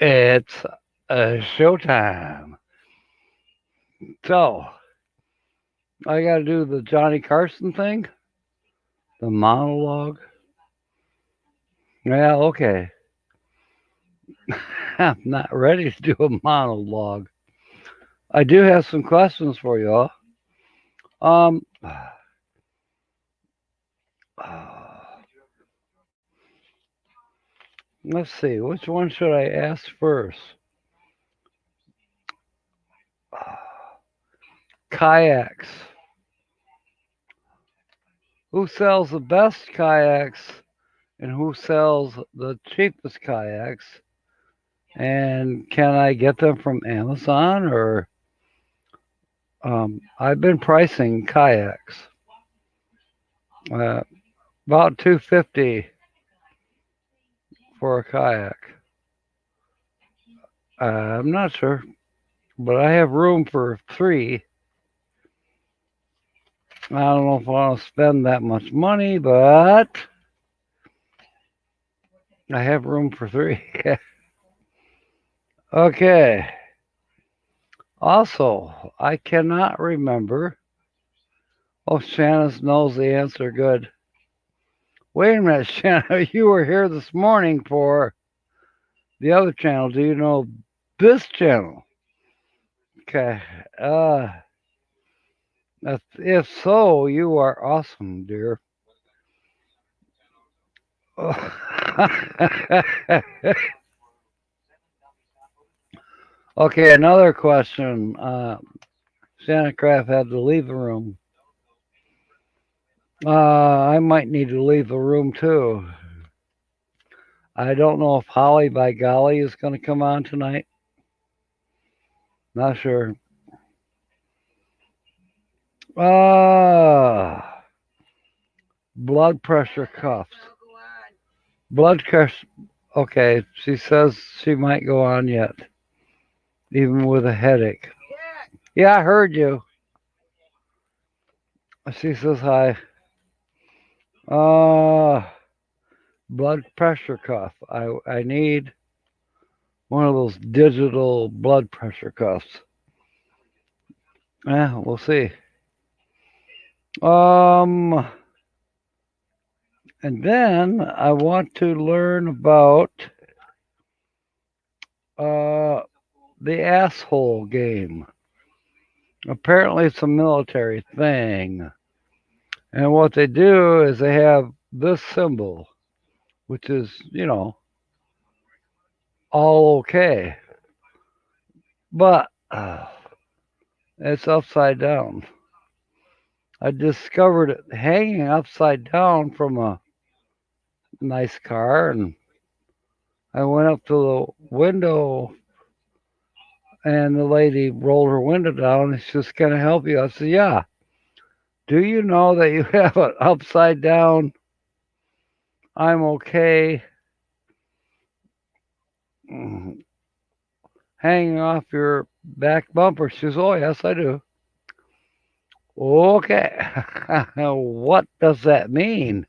It's showtime. So I got to do the Johnny Carson thing, the monologue. Yeah, okay. I'm not ready to do a monologue. I do have some questions for you all. Um, let's see, which one should I ask first? Kayaks. Who sells the best kayaks and who sells the cheapest kayaks? And can I get them from Amazon or I've been pricing kayaks uh, about 250 for a kayak. I'm not sure, but I have room for three. I don't know if I want to spend that much money, but I have room for three. Okay. Also, I cannot remember. Oh, Shannon knows the answer. Good. Wait a minute, Shannon. You were here this morning for the other channel. Do you know this channel? Okay. If so, you are awesome, dear. Okay, another question. Santa Craft had to leave the room. I might need to leave the room too. I don't know if Holly by Golly is going to come on tonight. Not sure. Blood pressure cuffs. Blood pressure. Okay, she says she might go on yet, even with a headache. Yeah, I heard you. She says hi. Uh, blood pressure cuff. I need one of those digital blood pressure cuffs. Yeah, we'll see. Um, and then I want to learn about uh the asshole game. Apparently, it's a military thing, and what they do is they have this symbol, which is all okay, but it's upside down. I discovered it hanging upside down from a nice car, and I went up to the window, and the lady rolled her window down, and she says, "Can I help you?" I said, "Yeah." Do you know that you have an upside down I'm okay hanging off your back bumper? She says, "Oh, yes, I do." Okay. What does that mean?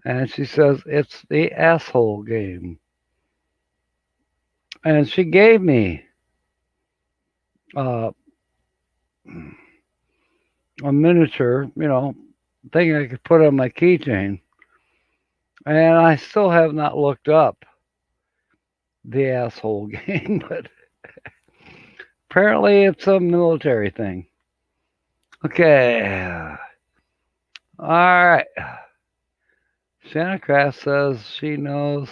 And she says, "It's the asshole game." And she gave me uh, a miniature, thing I could put on my keychain. And I still have not looked up the asshole game, but apparently it's a military thing. Okay. All right. Santa Craft says she knows.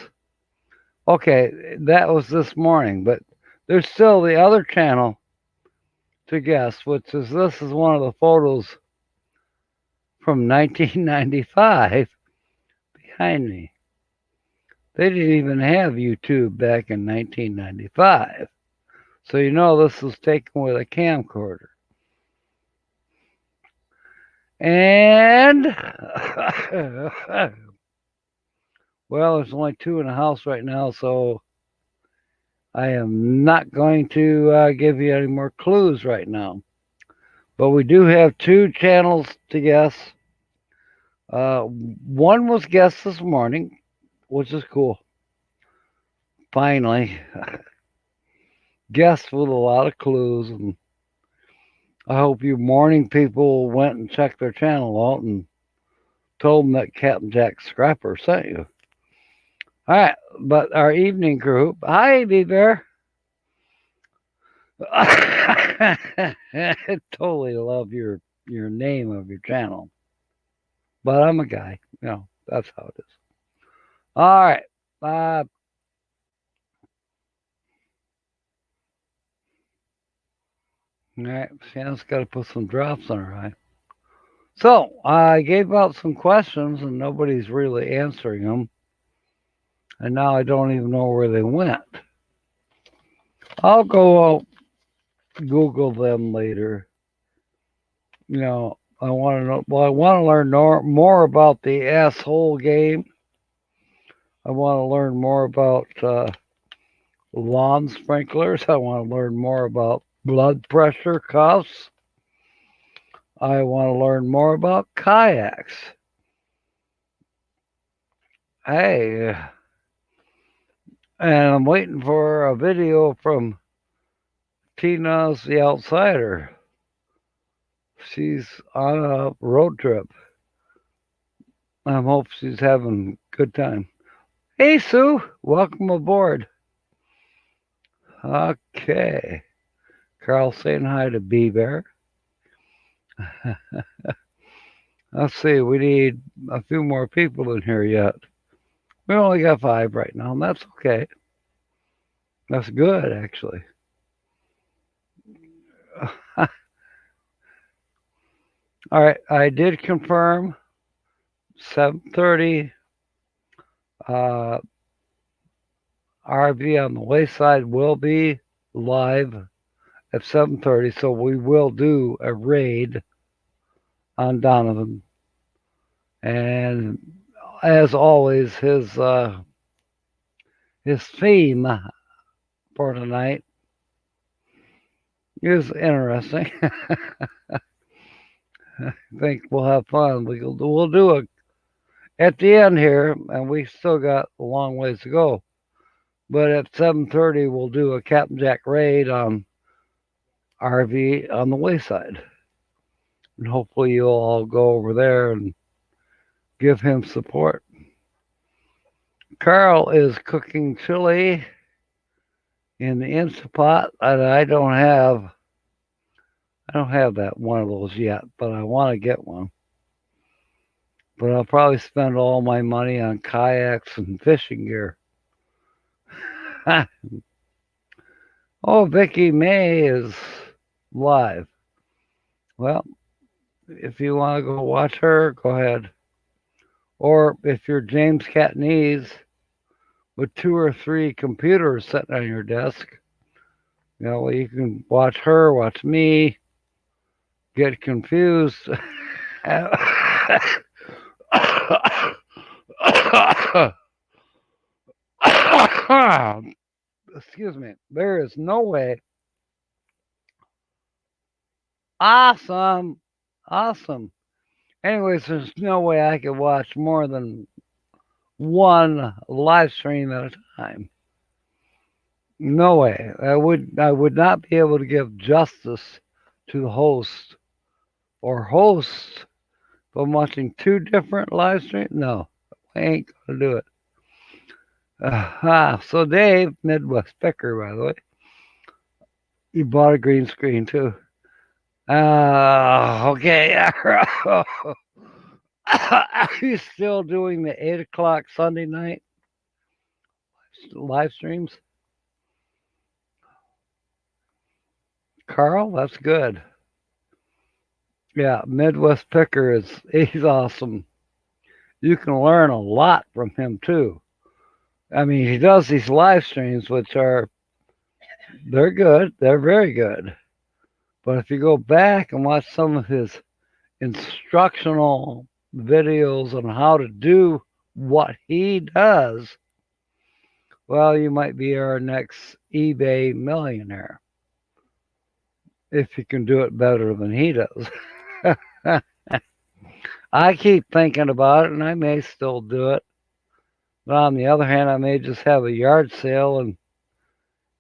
Okay, that was this morning, but there's still the other channel to guess, which is this is one of the photos from 1995 behind me. They didn't even have YouTube back in 1995. So this was taken with a camcorder. And well, there's only two in the house right now, so I am not going to give you any more clues right now. But we do have two channels to guess. One was guessed this morning, which is cool. finally guessed with a lot of clues, and I hope you morning people went and checked their channel out and told them that Captain Jack Scrapper sent you. All right, but our evening group. Hi, B Bear. I totally love your name of your channel, but I'm a guy. That's how it is. All right. All right. Shannon's got to put some drops on her eye. So I gave out some questions and nobody's really answering them. And now I don't even know where they went. I'll go Google them later. I want to know. Well, I want to learn more about the asshole game. I want to learn more about lawn sprinklers. I want to learn more about blood pressure cuffs. I want to learn more about kayaks. Hey, and I'm waiting for a video from Tina's the Outsider. She's on a road trip. I hope she's having a good time. Hey, Sue, welcome aboard. Okay. Carl saying hi to B Bear. Let's see, we need a few more people in here yet. We only got 5 right now, and that's okay. That's good, actually. All right, I did confirm 7:30. RV on the Wayside will be live at 7:30, so we will do a raid on Donovan. And as always, his theme for tonight is interesting. I think we'll have fun. We'll do it at the end here, and we still got a long ways to go. But at 7:30, we'll do a Captain Jack raid on RV on the Wayside. And hopefully you'll all go over there and give him support. Carl is cooking chili in the Instapot, and I don't have that one of those yet, but I want to get one. But I'll probably spend all my money on kayaks and fishing gear. Oh, Vicky May is live. Well, if you want to go watch her, go ahead. Or if you're James Catanese with 2 or 3 computers sitting on your desk, you can watch her, watch me, get confused. Excuse me. There is no way. Awesome. Anyways, there's no way I could watch more than one live stream at a time. No way. I would not be able to give justice to the host or hosts from watching 2 different live streams. No, I ain't gonna do it. So Dave, Midwest Picker, by the way, he bought a green screen too. Okay. Are you still doing the 8 o'clock Sunday night live streams? Carl, that's good. Yeah, Midwest Picker he's awesome. You can learn a lot from him too. I mean, he does these live streams, which they're good. They're very good. But if you go back and watch some of his instructional videos on how to do what he does, well, you might be our next eBay millionaire if you can do it better than he does. I keep thinking about it, and I may still do it. But on the other hand, I may just have a yard sale and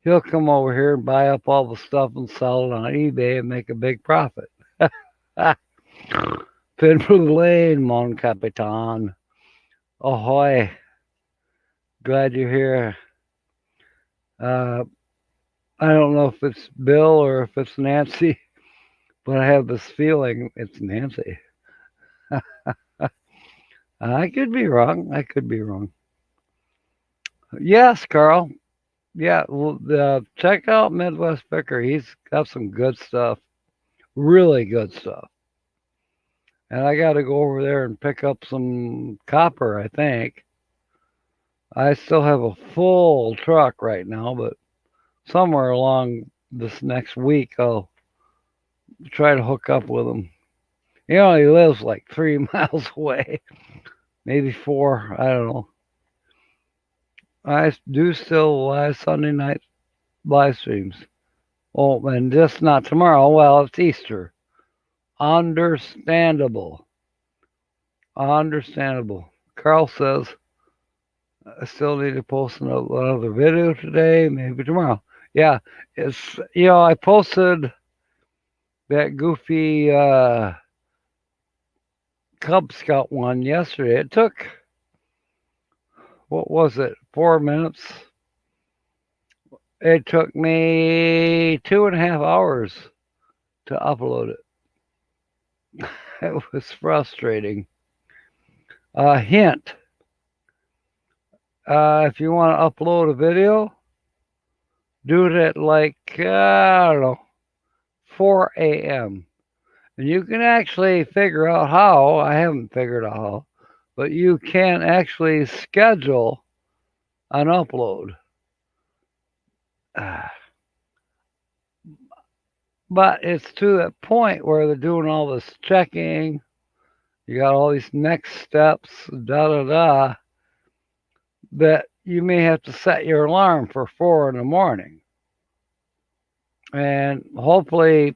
he'll come over here and buy up all the stuff and sell it on eBay and make a big profit. Fin for the lane, mon capitan. Ahoy. Glad you're here. Uh, I don't know if it's Bill or if it's Nancy, but I have this feeling it's Nancy. I could be wrong. I could be wrong. Yes, Carl. Yeah, well, check out Midwest Picker. He's got some good stuff, really good stuff. And I got to go over there and pick up some copper, I think. I still have a full truck right now, but somewhere along this next week, I'll try to hook up with him. He only lives like 3 miles away, maybe 4. I don't know. I do still live Sunday night live streams. Oh, and just not tomorrow. Well, it's Easter. Understandable. Understandable. Carl says, I still need to post another video today, maybe tomorrow. Yeah, it's, I posted that goofy Cub Scout one yesterday. It took, what was it, 4 minutes? It took me 2.5 hours to upload it. It was frustrating. Hint. If you want to upload a video, do it at like, I don't know, 4 a.m. And you can actually figure out how. I haven't figured out how, but you can actually schedule an upload. But it's to that point where they're doing all this checking. You got all these next steps, da da da, that you may have to set your alarm for 4 in the morning. And hopefully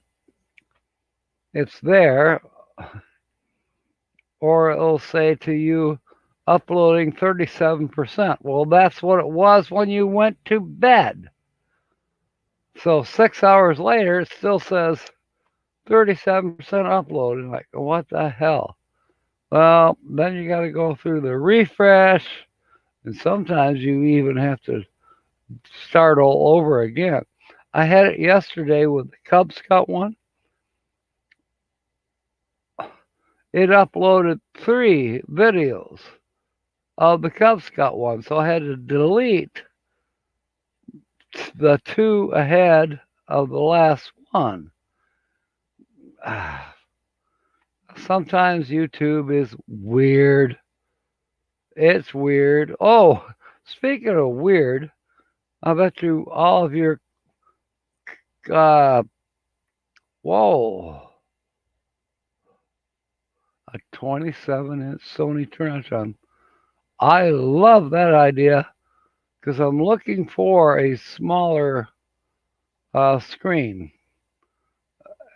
it's there, or it'll say to you, uploading 37%. Well, that's what it was when you went to bed. So 6 hours later, it still says 37% uploaded. Like, what the hell? Well, then you got to go through the refresh, and sometimes you even have to start all over again. I had it yesterday with the Cub Scout one. It uploaded 3 videos of the Cub Scout one, so I had to delete the 2 ahead of the last one. Sometimes YouTube is weird. It's weird. Oh, speaking of weird, I bet you all of your whoa, a 27-inch Sony Trinitron. I love that idea because I'm looking for a smaller screen.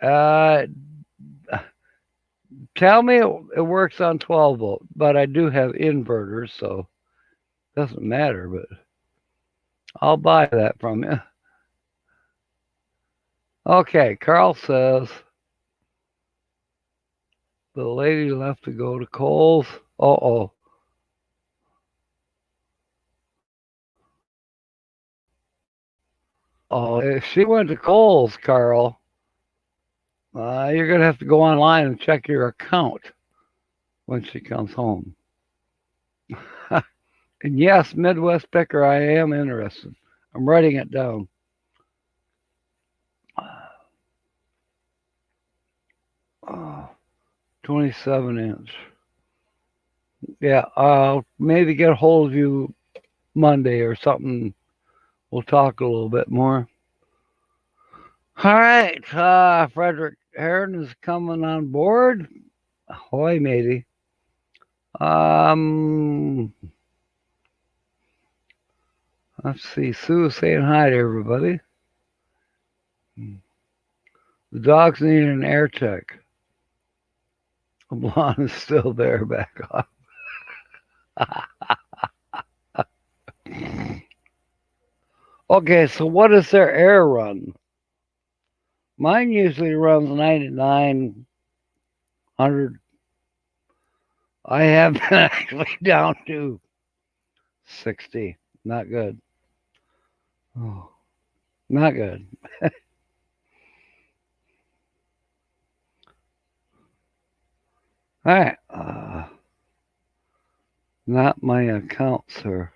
Tell me it works on 12 volt, but I do have inverters, so it doesn't matter, but I'll buy that from you. Okay, Carl says the lady left to go to Kohl's. Uh-oh. Oh, if she went to Kohl's, Carl, you're going to have to go online and check your account when she comes home. And yes, Midwest Picker, I am interested. I'm writing it down. 27-inch. Yeah, I'll maybe get a hold of you Monday or something. We'll talk a little bit more. All right, Frederick Heron is coming on board. Ahoy, matey. Let's see. Sue is saying hi to everybody. The dogs need an air check. Blonde is still there, back off. Okay, so what is their air run? Mine usually runs 99, 100. I have been actually down to 60. Not good. Oh, not good. All right. Not my account, sir.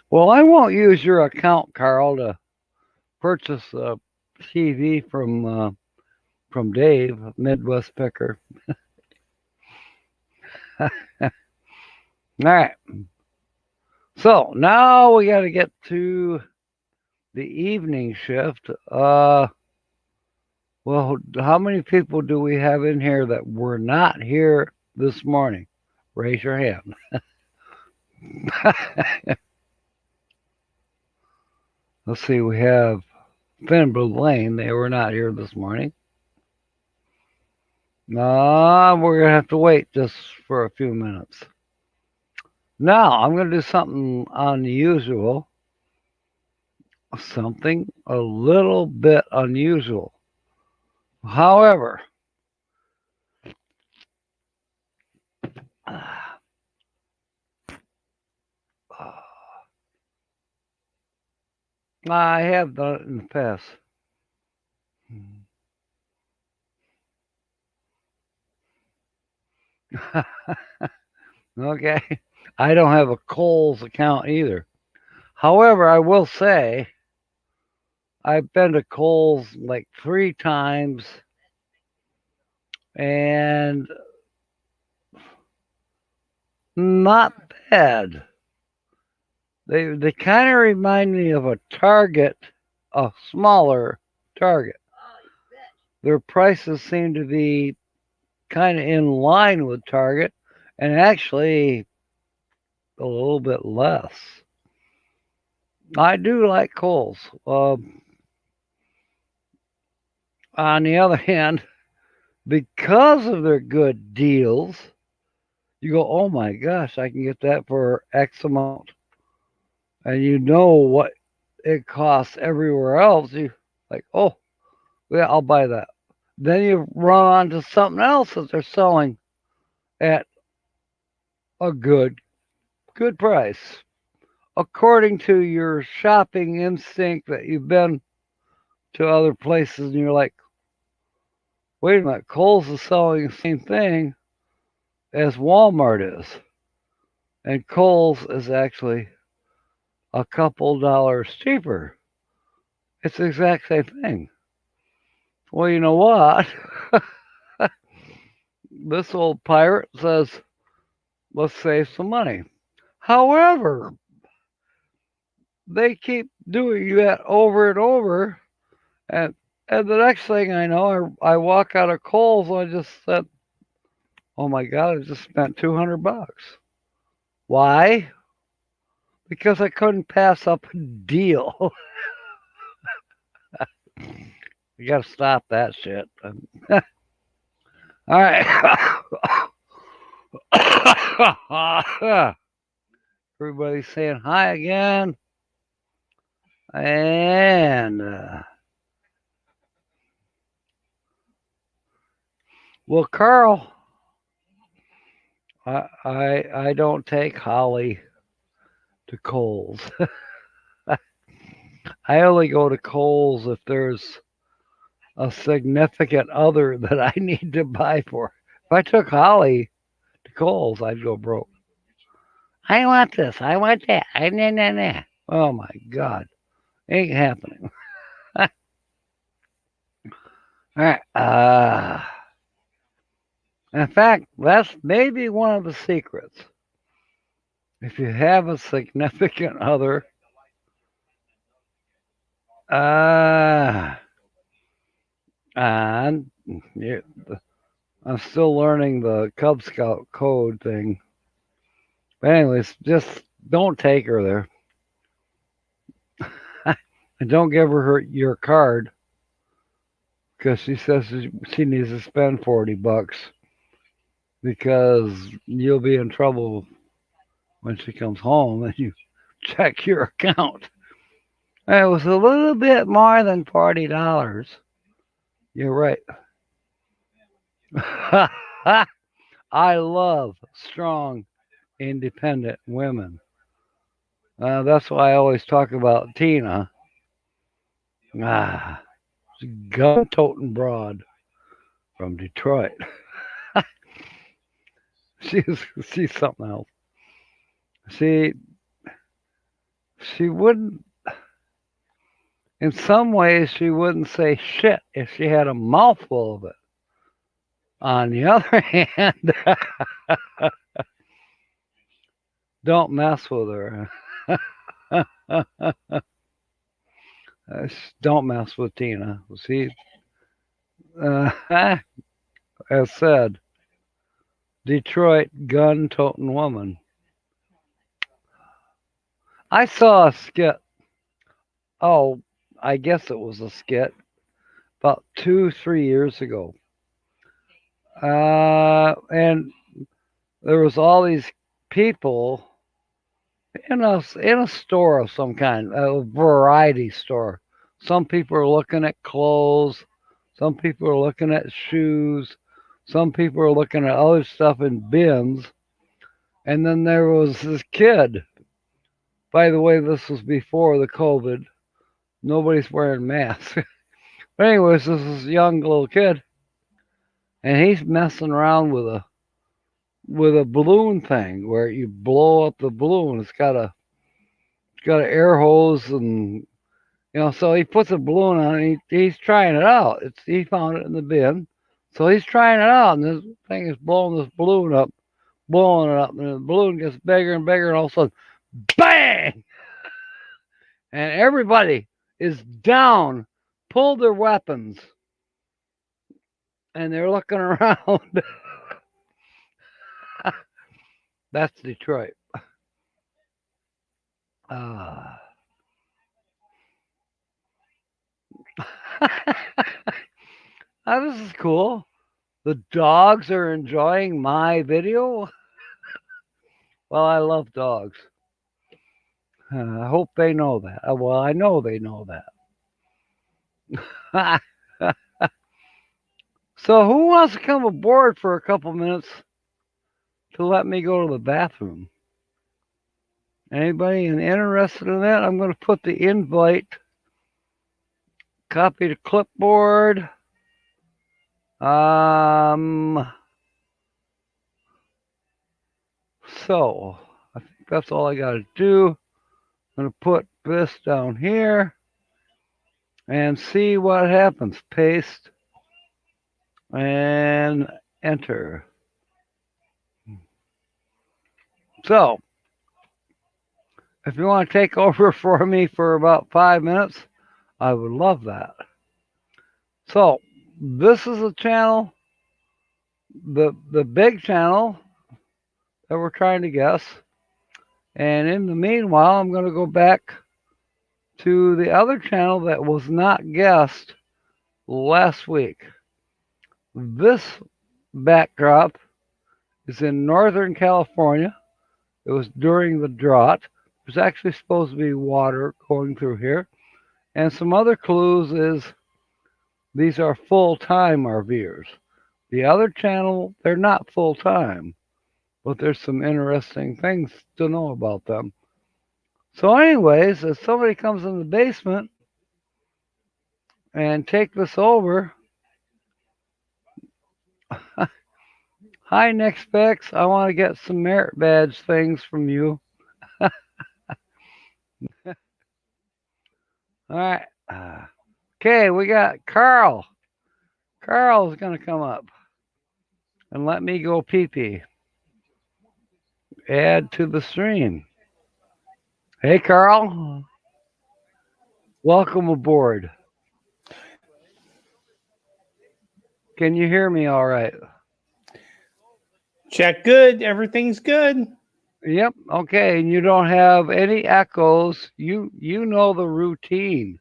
Well, I won't use your account, Carl, to purchase a TV from Dave, Midwest Picker. All right. So now we got to get to the evening shift. Well, how many people do we have in here that were not here this morning? Raise your hand. Let's see. We have Finbrook Lane. They were not here this morning. No, we're gonna have to wait just for a few minutes. Now I'm gonna do something unusual. Something a little bit unusual. However, I have done it in the past. Okay. I don't have a Kohl's account either. However, I will say I've been to Kohl's like 3 times and not bad. They kind of remind me of a Target, a smaller Target. Their prices seem to be kind of in line with Target and actually a little bit less. I do like Kohl's. On the other hand, because of their good deals, you go, oh my gosh, I can get that for X amount. And you know what it costs everywhere else. You like, oh, yeah, I'll buy that. Then you run on to something else that they're selling at a good price. According to your shopping instinct that you've been to other places and you're like, wait a minute, Kohl's is selling the same thing as Walmart is. And Kohl's is actually a couple dollars cheaper. It's the exact same thing. Well, you know what? This old pirate says, let's save some money. However, they keep doing that over and over. And, and the next thing I know, I walk out of Kohl's and I just said, oh my God, I just spent $200. Why? Because I couldn't pass up a deal. You got to stop that shit. All right. Everybody's saying hi again. And well, Carl, I don't take Holly to Kohl's. I only go to Kohl's if there's a significant other that I need to buy for. If I took Holly to Kohl's, I'd go broke. I want this. I want that. Nah, nah, nah. Oh my God, ain't happening. All right. In fact, that's maybe one of the secrets. If you have a significant other, uh, and you, I'm still learning the Cub Scout code thing. But anyways, just don't take her there. And don't give her your card because she says she needs to spend $40 because you'll be in trouble when she comes home and you check your account. It was a little bit more than $40. You're right. I love strong, independent women. That's why I always talk about Tina. Ah, gun toting broad from Detroit. She's something else. She she wouldn't. In some ways, she wouldn't say shit if she had a mouthful of it. On the other hand, don't mess with her. Don't mess with Tina. See, as said, Detroit gun toting woman. I saw a skit. Oh, I guess it was a skit about 2, 3 years ago. And there was all these people in a store of some kind, a variety store. Some people are looking at clothes. Some people are looking at shoes. Some people are looking at other stuff in bins. And then there was this kid. By the way, this was before the COVID. Nobody's wearing masks. But anyways, this is a young little kid, and he's messing around with a balloon thing where you blow up the balloon. It's got an air hose, and so he puts a balloon on. And he's trying it out. He found it in the bin, so he's trying it out, and this thing is blowing this balloon up, blowing it up, and the balloon gets bigger and bigger, and all of a sudden, bang! And everybody is down, pulled their weapons, and they're looking around. That's Detroit. Uh, this is cool. The dogs are enjoying my video. Well, I love dogs. I hope they know that. Well, I know they know that. So, who wants to come aboard for a couple minutes to let me go to the bathroom? Anybody interested in that? I'm going to put the invite, copy the clipboard. So, I think that's all I got to do. I'm going to put this down here and see what happens. Paste and enter. So, if you want to take over for me for about 5 minutes, I would love that. So, this is a channel, the big channel that we're trying to guess. And in the meanwhile, I'm going to go back to the other channel that was not guessed last week. This backdrop is in Northern California. It was during the drought. There's actually supposed to be water going through here. And some other clues is these are full-time RVers. The other channel, they're not full-time, but there's some interesting things to know about them. So anyways, if somebody comes in the basement and take this over, hi Nick Specs, I want to get some merit badge things from you. All right. Okay, we got Carl. Carl's going to come up and let me go pee pee. Add to the stream. Hey, Carl. Welcome aboard. Can you hear me all right? Check good. Everything's good. Yep. Okay. And you don't have any echoes. You know the routine.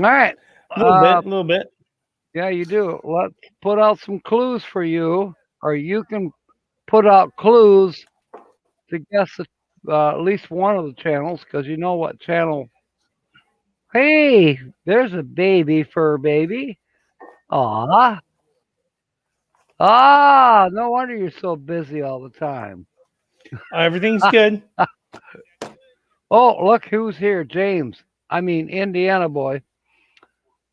All right. A little bit. Yeah, you do. Let's put out some clues for you, or you can put out clues to guess at least one of the channels, because you know what channel Hey, there's a baby fur baby. Aw. Ah, no wonder you're so busy all the time. Everything's good. Oh, look who's here, James. I mean, Indiana boy.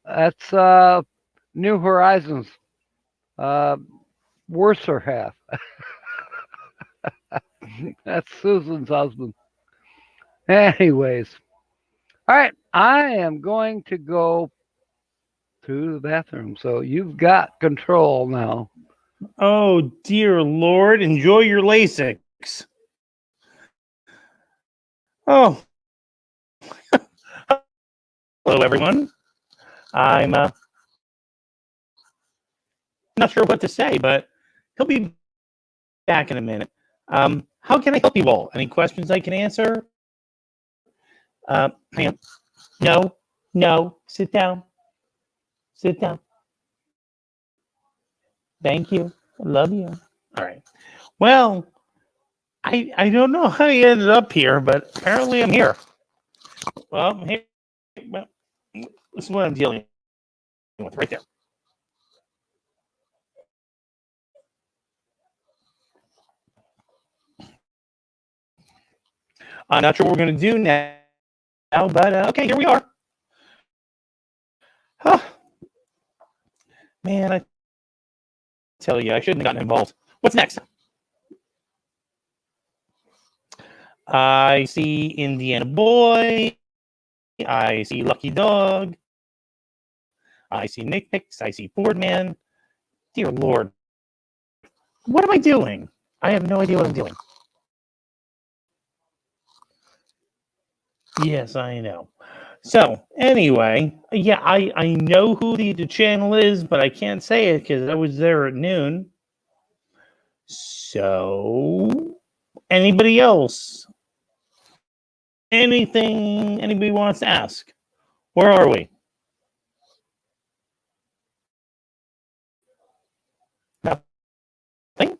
That's New Horizons. Uh, worser half. That's Susan's husband. Anyways, all right. I am going to go to the bathroom. So you've got control now. Oh, dear Lord. Enjoy your Lasix. Oh, hello, everyone. I'm not sure what to say, but he'll be back in a minute. How can I help you all? Any questions I can answer? Hang on. No. Sit down. Sit down. Thank you. I love you. All right. Well, I don't know how you ended up here, but apparently I'm here. Well, hey, well, this is what I'm dealing with right there. I'm not sure what we're going to do now, but okay, here we are. Huh. Man, I tell you, I shouldn't have gotten involved. What's next? I see Indiana Boy. I see Lucky Dog. I see Nick Picks. I see Ford Man. Dear Lord. What am I doing? I have no idea what I'm doing. Yes, I know. So, anyway, yeah, I know who the channel is, but I can't say it because I was there at noon. So, anybody else? Anything anybody wants to ask? Where are we? Nothing?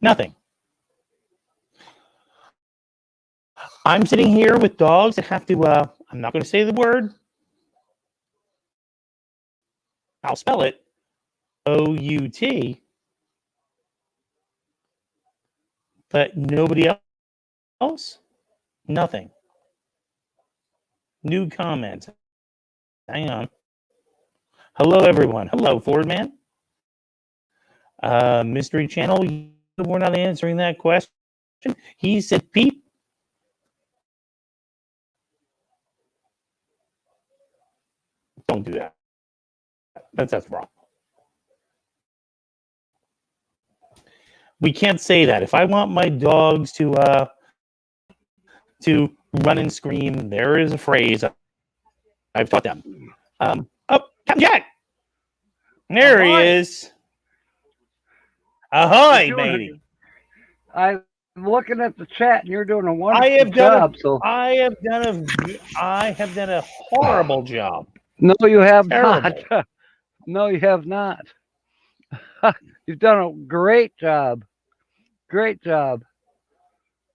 Nothing. I'm sitting here with dogs that have to, I'm not going to say the word. I'll spell it. O-U-T. But nobody else? Nothing. New comments. Hang on. Hello, everyone. Hello, Ford Man. Mystery Channel, we're not answering that question. He said, Pete. Don't do that. That's wrong. We can't say that. If I want my dogs to run and scream, there is a phrase I've taught them. Oh, Captain Jack! There he is. Ahoy, matey. I'm looking at the chat, and you're doing a wonderful job. I have done a horrible job. No, you have Terrible. not. No, you have not. You've done a great job. Great job.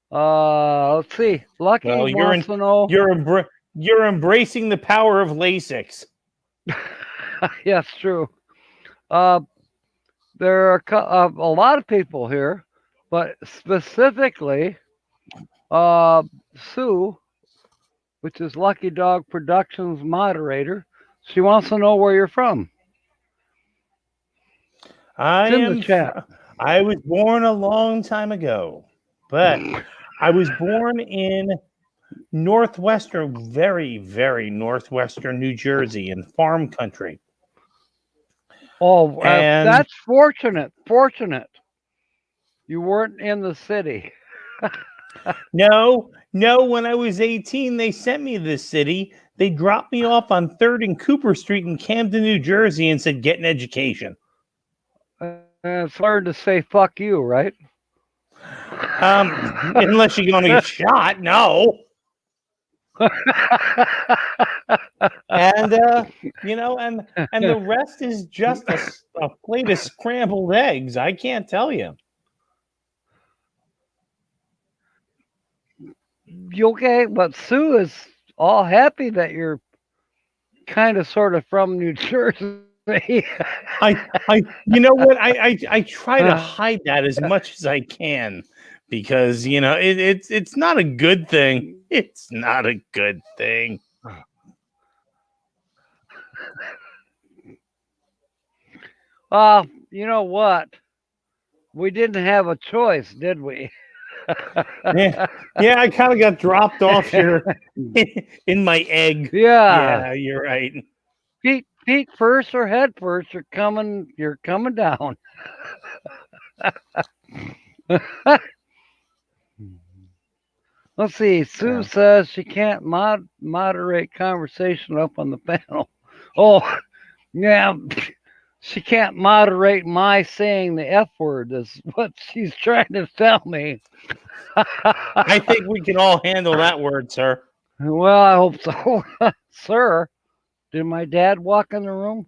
Let's see. Lucky wants to know. You're embracing the power of Lasix. Yes, true. There are a lot of people here, but specifically, Sue, which is Lucky Dog Productions moderator, she wants to know where you're from. I was born a long time ago, but I was born in very, very northwestern New Jersey in farm country. Oh, that's fortunate. Fortunate. You weren't in the city. No. When I was 18, they sent me to the city. They dropped me off on 3rd and Cooper Street in Camden, New Jersey, and said, "Get an education." It's hard to say "fuck you," right? Unless you're going to get shot, no. And and the rest is just a plate of scrambled eggs. I can't tell you. You okay? But Sue is all happy that you're kind of sort of from New Jersey. You know what? I try to hide that as much as I can because it's not a good thing. It's not a good thing. You know what? We didn't have a choice, did we? Yeah, yeah. I kind of got dropped off here in my egg. Yeah. Yeah, you're right. Feet first or head first, you're coming down. Let's see. Sue Yeah. says she can't moderate conversation up on the panel. Oh, yeah. She can't moderate my saying the F word, is what she's trying to tell me. I think we can all handle that word, sir. Well, I hope so. Sir, did my dad walk in the room?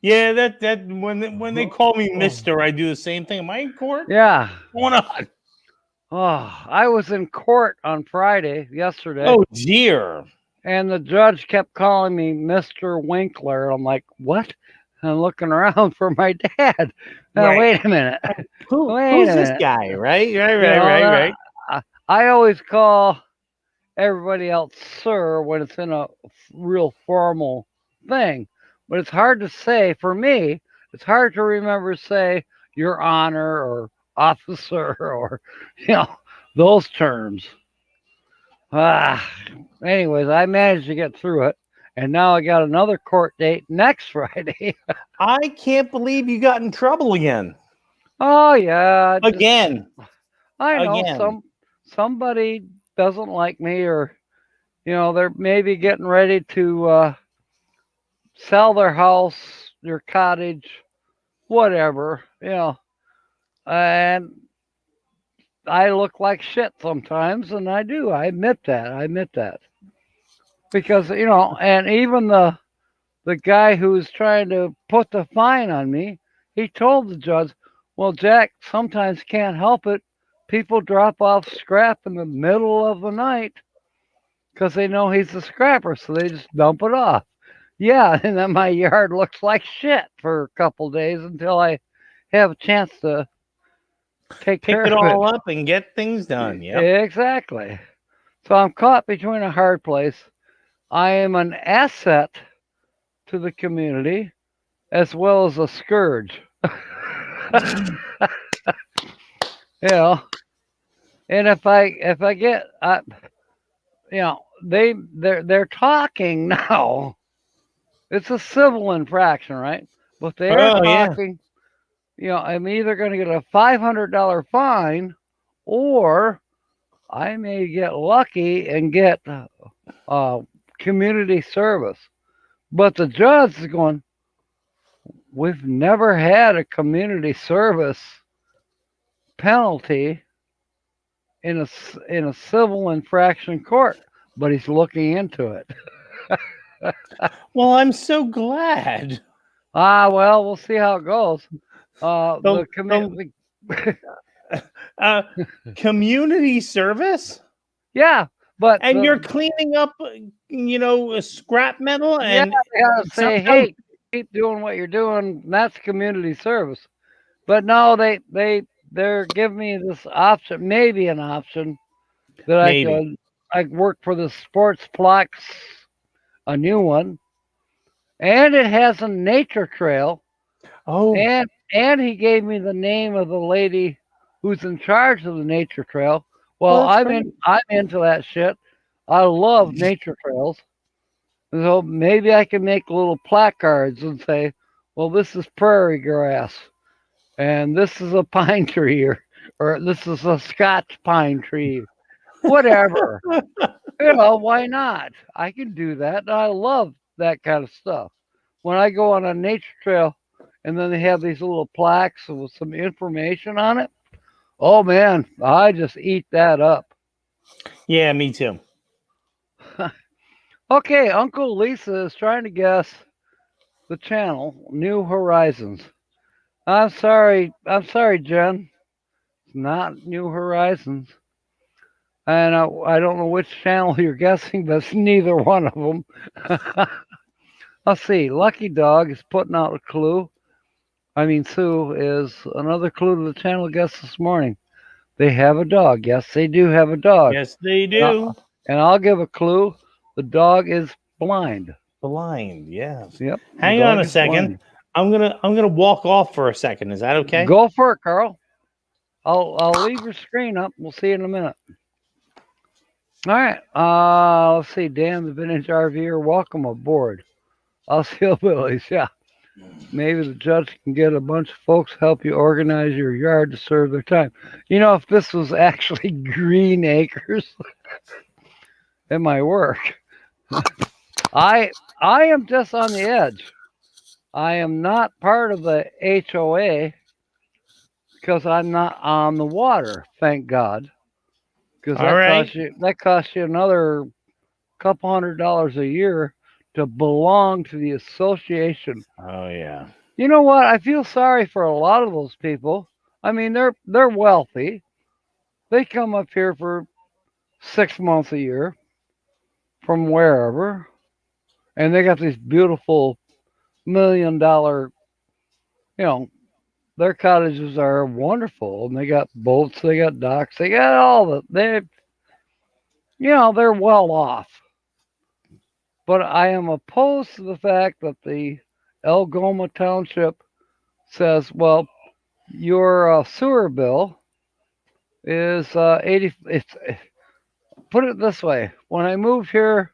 Yeah, that when they call me Mister, I do the same thing. Am I in court? Yeah. What's going on? Oh, I was in court on Friday, yesterday, Oh dear. and the judge kept calling me Mr. Winkler. I'm like, what? I'm looking around for my dad. Now, Right. wait a minute. Wait Who's a this minute. guy? Right, right, You right, know, right, right. I always call everybody else sir when it's in a real formal thing. But it's hard to say, for me, it's hard to remember say your honor or officer or, you know, those terms. Ah, anyways, I managed to get through it. And now I got another court date next Friday. I can't believe you got in trouble again. Oh yeah, Again. I know Again. somebody doesn't like me, or they're maybe getting ready to sell their house, their cottage, whatever, and I look like shit sometimes, and I do. I admit that. Because and even the guy who's trying to put the fine on me, he told the judge, "Well, Jack, sometimes can't help it. People drop off scrap in the middle of the night because they know he's a scrapper, so they just dump it off." Yeah, and then my yard looks like shit for a couple days until I have a chance to take Pick care it of it. all up and get things done. Yep. Exactly. So I'm caught between a hard place. I am an asset to the community as well as a scourge. you know, and if I get, they're talking now. It's a civil infraction, right? But they're Oh yeah. talking. I'm either going to get a $500 fine, or I may get lucky and get community service. But the judge is going, we've never had a community service penalty in a civil infraction court, but he's looking into it. Well, I'm so glad. Well, we'll see how it goes. The, The the committee, uh, community service, yeah, but and you're cleaning up, scrap metal, yeah, and they gotta say, somehow. hey, keep doing what you're doing. That's community service. But no, they're giving me this option, maybe an option that Maybe. I work for the Sportsplex, a new one, and it has a nature trail, Oh, and he gave me the name of the lady who's in charge of the nature trail. Well, well, that's great. I'm into that shit. I love nature trails. So maybe I can make little placards and say, well, this is prairie grass, and this is a pine tree, or this is a Scotch pine tree, whatever. Why not? I can do that. I love that kind of stuff. When I go on a nature trail and then they have these little plaques with some information on it, oh man, I just eat that up. Yeah, me too. Okay, Uncle Lisa is trying to guess the channel New Horizons. I'm sorry, Jen. It's not New Horizons. And I don't know which channel you're guessing, but it's neither one of them. Let's see. Lucky Dog is putting out a clue. I mean, Sue is another clue to the channel guest this morning. They have a dog. Yes, they do have a dog. Yes, they And do. I'll give a clue. The dog is blind. Blind, yes. Yep, the Hang on dog a is second. blind. I'm gonna walk off for a second. Is that okay? Go for it, Carl. I'll leave your screen up. We'll see you in a minute. All right. Let's see. Dan, the vintage RVer, welcome aboard. Us hillbillies. Yeah. Maybe the judge can get a bunch of folks to help you organize your yard to serve their time. You know, if this was actually Green Acres, it might work. I am just on the edge. I am not part of the HOA because I'm not on the water, thank God. Because All right. that costs you another couple $100 a year to belong to the association. Oh yeah. You know what? I feel sorry for a lot of those people. I mean, they're wealthy. They come up here for 6 months a year from wherever, and they got these beautiful $1 million. You know, their cottages are wonderful, and they got boats, they got docks, they got all the they're well off. But I am opposed to the fact that the Algoma Township says, well, your sewer bill is 80. It's put it this way: when I moved here,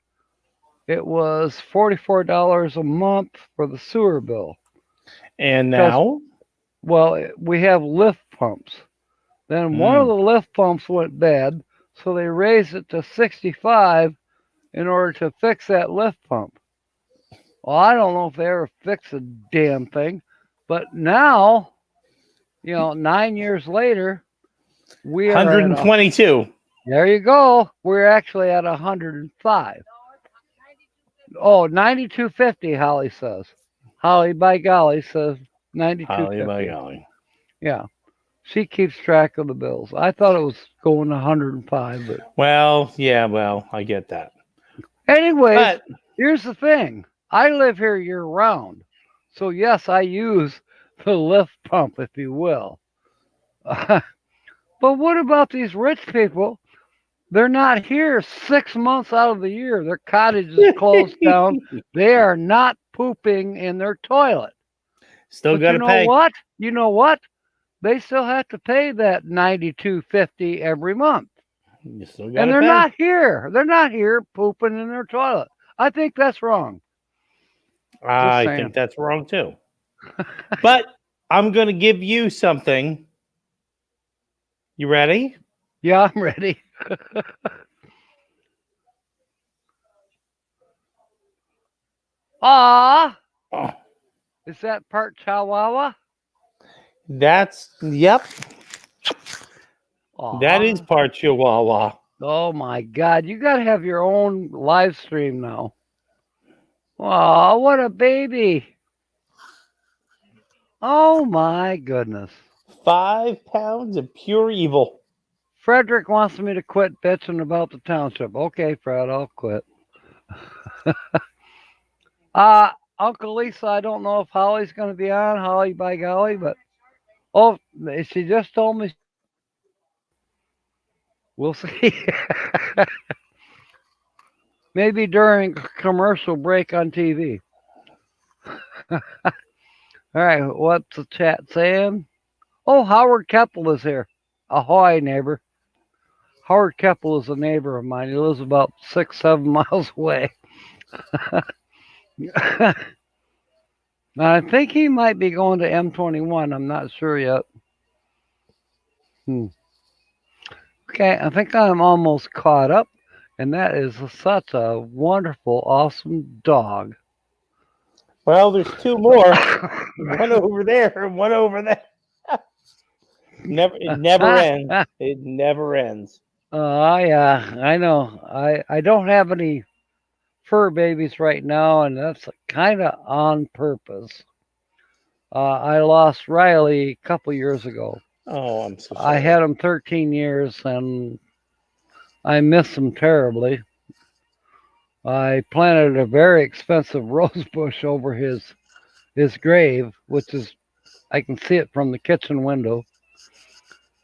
it was $44 a month for the sewer bill. And Because now, we have lift pumps. Then one of mm, the lift pumps went bad, so they raised it to 65 in order to fix that lift pump. Well, I don't know if they ever fixed the damn thing, but now, 9 years later, we are at 122. there you go. We're actually at 105. Oh, 92.50, Holly says. Holly, by golly, says Holly by 92.50. golly. Yeah, she keeps track of the bills. I thought it was going to 105, but Well, yeah, well, I get that. anyways, But here's the thing. I live here year round. So yes, I use the lift pump, if you will. But what about these rich people? They're not here 6 months out of the year. Their cottage is closed down. They are not pooping in their toilet. still But got you to know pay. what? You know what? They still have to pay that 92.50 every month. You still got And to they're pay. not here. They're not here pooping in their toilet. I think that's wrong. Just I think saying. that's wrong too. But I'm going to give you something. You ready? Yeah, I'm ready. Ah, Oh, is that part Chihuahua? yep. That is Aw. part Chihuahua. Oh my God. You got to have your own live stream now. Oh, what a baby. Oh my goodness. 5 pounds of pure evil. Frederick wants me to quit bitching about the township. Okay, Fred, I'll quit. Uh, Uncle Lisa, I don't know if Holly's going to be on, Holly by golly, but oh, she just told me she will. We'll see. Maybe during a commercial break on TV. All right, what's the chat saying? Oh, Howard Keppel is here. Ahoy, neighbor. Howard Keppel is a neighbor of mine. He lives about 6, 7 miles away. I think he might be going to M21. I'm not sure yet. Okay, I think I'm almost caught up, and that is such a wonderful, awesome dog. Well, there's two more. One over there and one over there. It never ends. It never ends. Yeah, I know. I don't have any fur babies right now, and that's kind of on purpose. I lost Riley a couple years ago. Oh, I'm so I sorry. had him 13 years, and I miss him terribly. I planted a very expensive rose bush over his grave, which is I can see it from the kitchen window.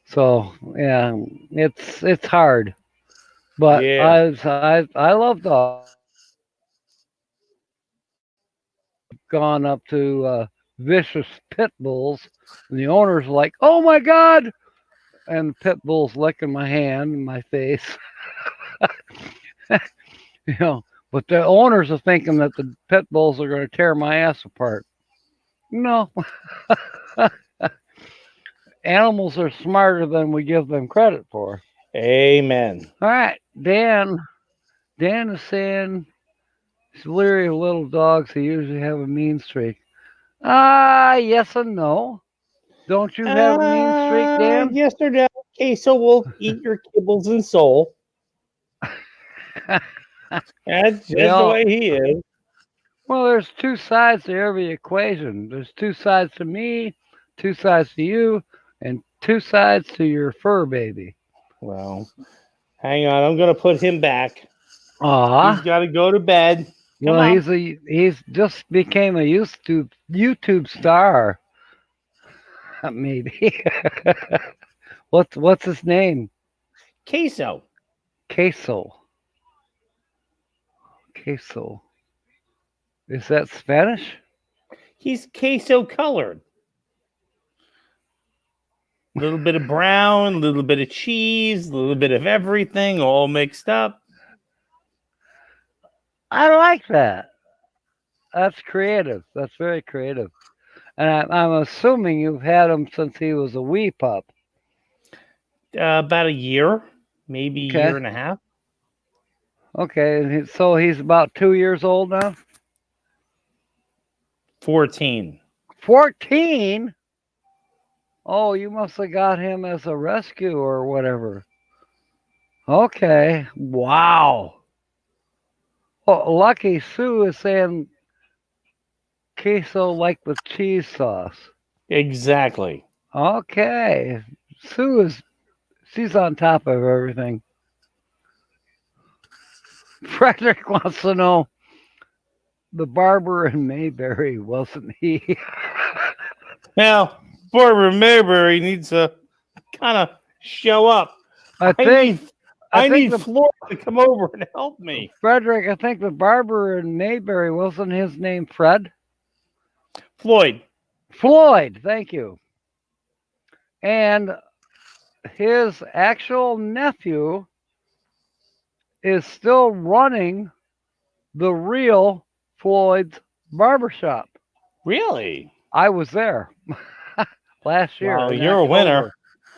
So yeah, it's hard, but Yeah. I love dogs. I've gone up to vicious pit bulls, and the owners are like, "Oh my God!" and the pit bull's licking my hand and my face, you know. But the owners are thinking that the pit bulls are going to tear my ass apart. No, animals are smarter than we give them credit for. Amen. All right, Dan. Dan is saying he's leery of little dogs who usually have a mean streak. Yes and no. Don't you have a mean streak, Dan? Yes or no? Queso will eat your kibbles and soul. That's we just the all way he is. well. There's two sides to every equation. There's two sides to me, two sides to you, and two sides to your fur baby. Well, hang on. I'm going to put him back. He's Aw. got to go to bed. Come Well, on. he's just became a YouTube star. Maybe. What's his name? Queso. Queso. Queso. Is that Spanish? He's queso colored. A little bit of brown, a little bit of cheese, a little bit of everything all mixed up. I like that. That's creative. That's very creative. And I'm assuming you've had him since he was a wee pup. About a year, maybe a Okay. year and a half. Okay. So he's about 2 years old now? 14. 14? Oh, you must have got him as a rescue or whatever. Okay. Wow. Oh, Lucky Sue is saying queso like with cheese sauce. Exactly. Okay. Sue is she's on top of everything. Frederick wants to know the barber in Mayberry, wasn't he? Now, Barbara Mayberry needs to kind of show up. I I think need I I think need the Floyd to come over and help me. Frederick, I think the barber in Mayberry wasn't his name Fred? Floyd. Floyd, thank you. And his actual nephew is still running the real Floyd's barbershop. Really? I was there last year Well, in you're a winner. October.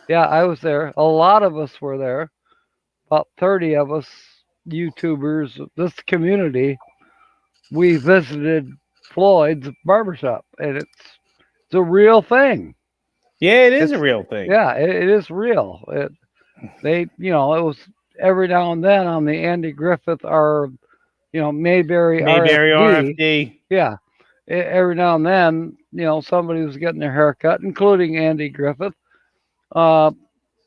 Yeah, I was there. A lot of us were there. About 30 of us YouTubers, this community, we visited Floyd's barbershop, and it's a real thing. Yeah, it is a It's real thing. yeah, it is real. It was every now and then on the Andy Griffith or Mayberry Mayberry RFD. RFD. Yeah, every now and then, somebody was getting their hair cut, including Andy Griffith. Uh,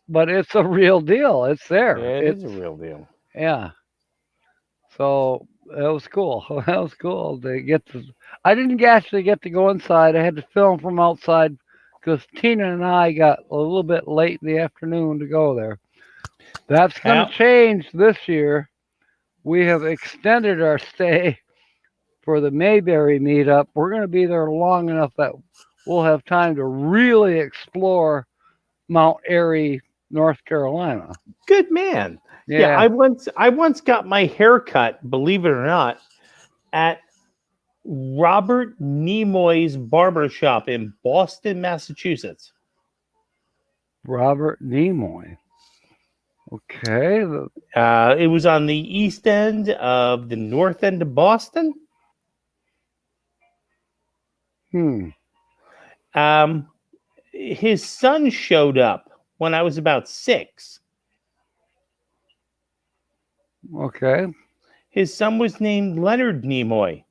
but it's a real deal. It's there. Yeah, it It's is a real deal. yeah. So that was cool. That was cool to get to. I didn't actually get to go inside. I had to film from outside because Tina and I got a little bit late in the afternoon to go there. That's going How to change this year. We have extended our stay for the Mayberry meetup. We're going to be there long enough that we'll have time to really explore Mount Airy, North Carolina. good man. Yeah, Yeah. I once got my hair cut, believe it or not, at Robert Nimoy's barbershop in Boston, Massachusetts. Robert Nimoy. Okay. It was on the east end of the north end of Boston. Um, his son showed up when I was about 6. Okay. His son was named Leonard Nimoy.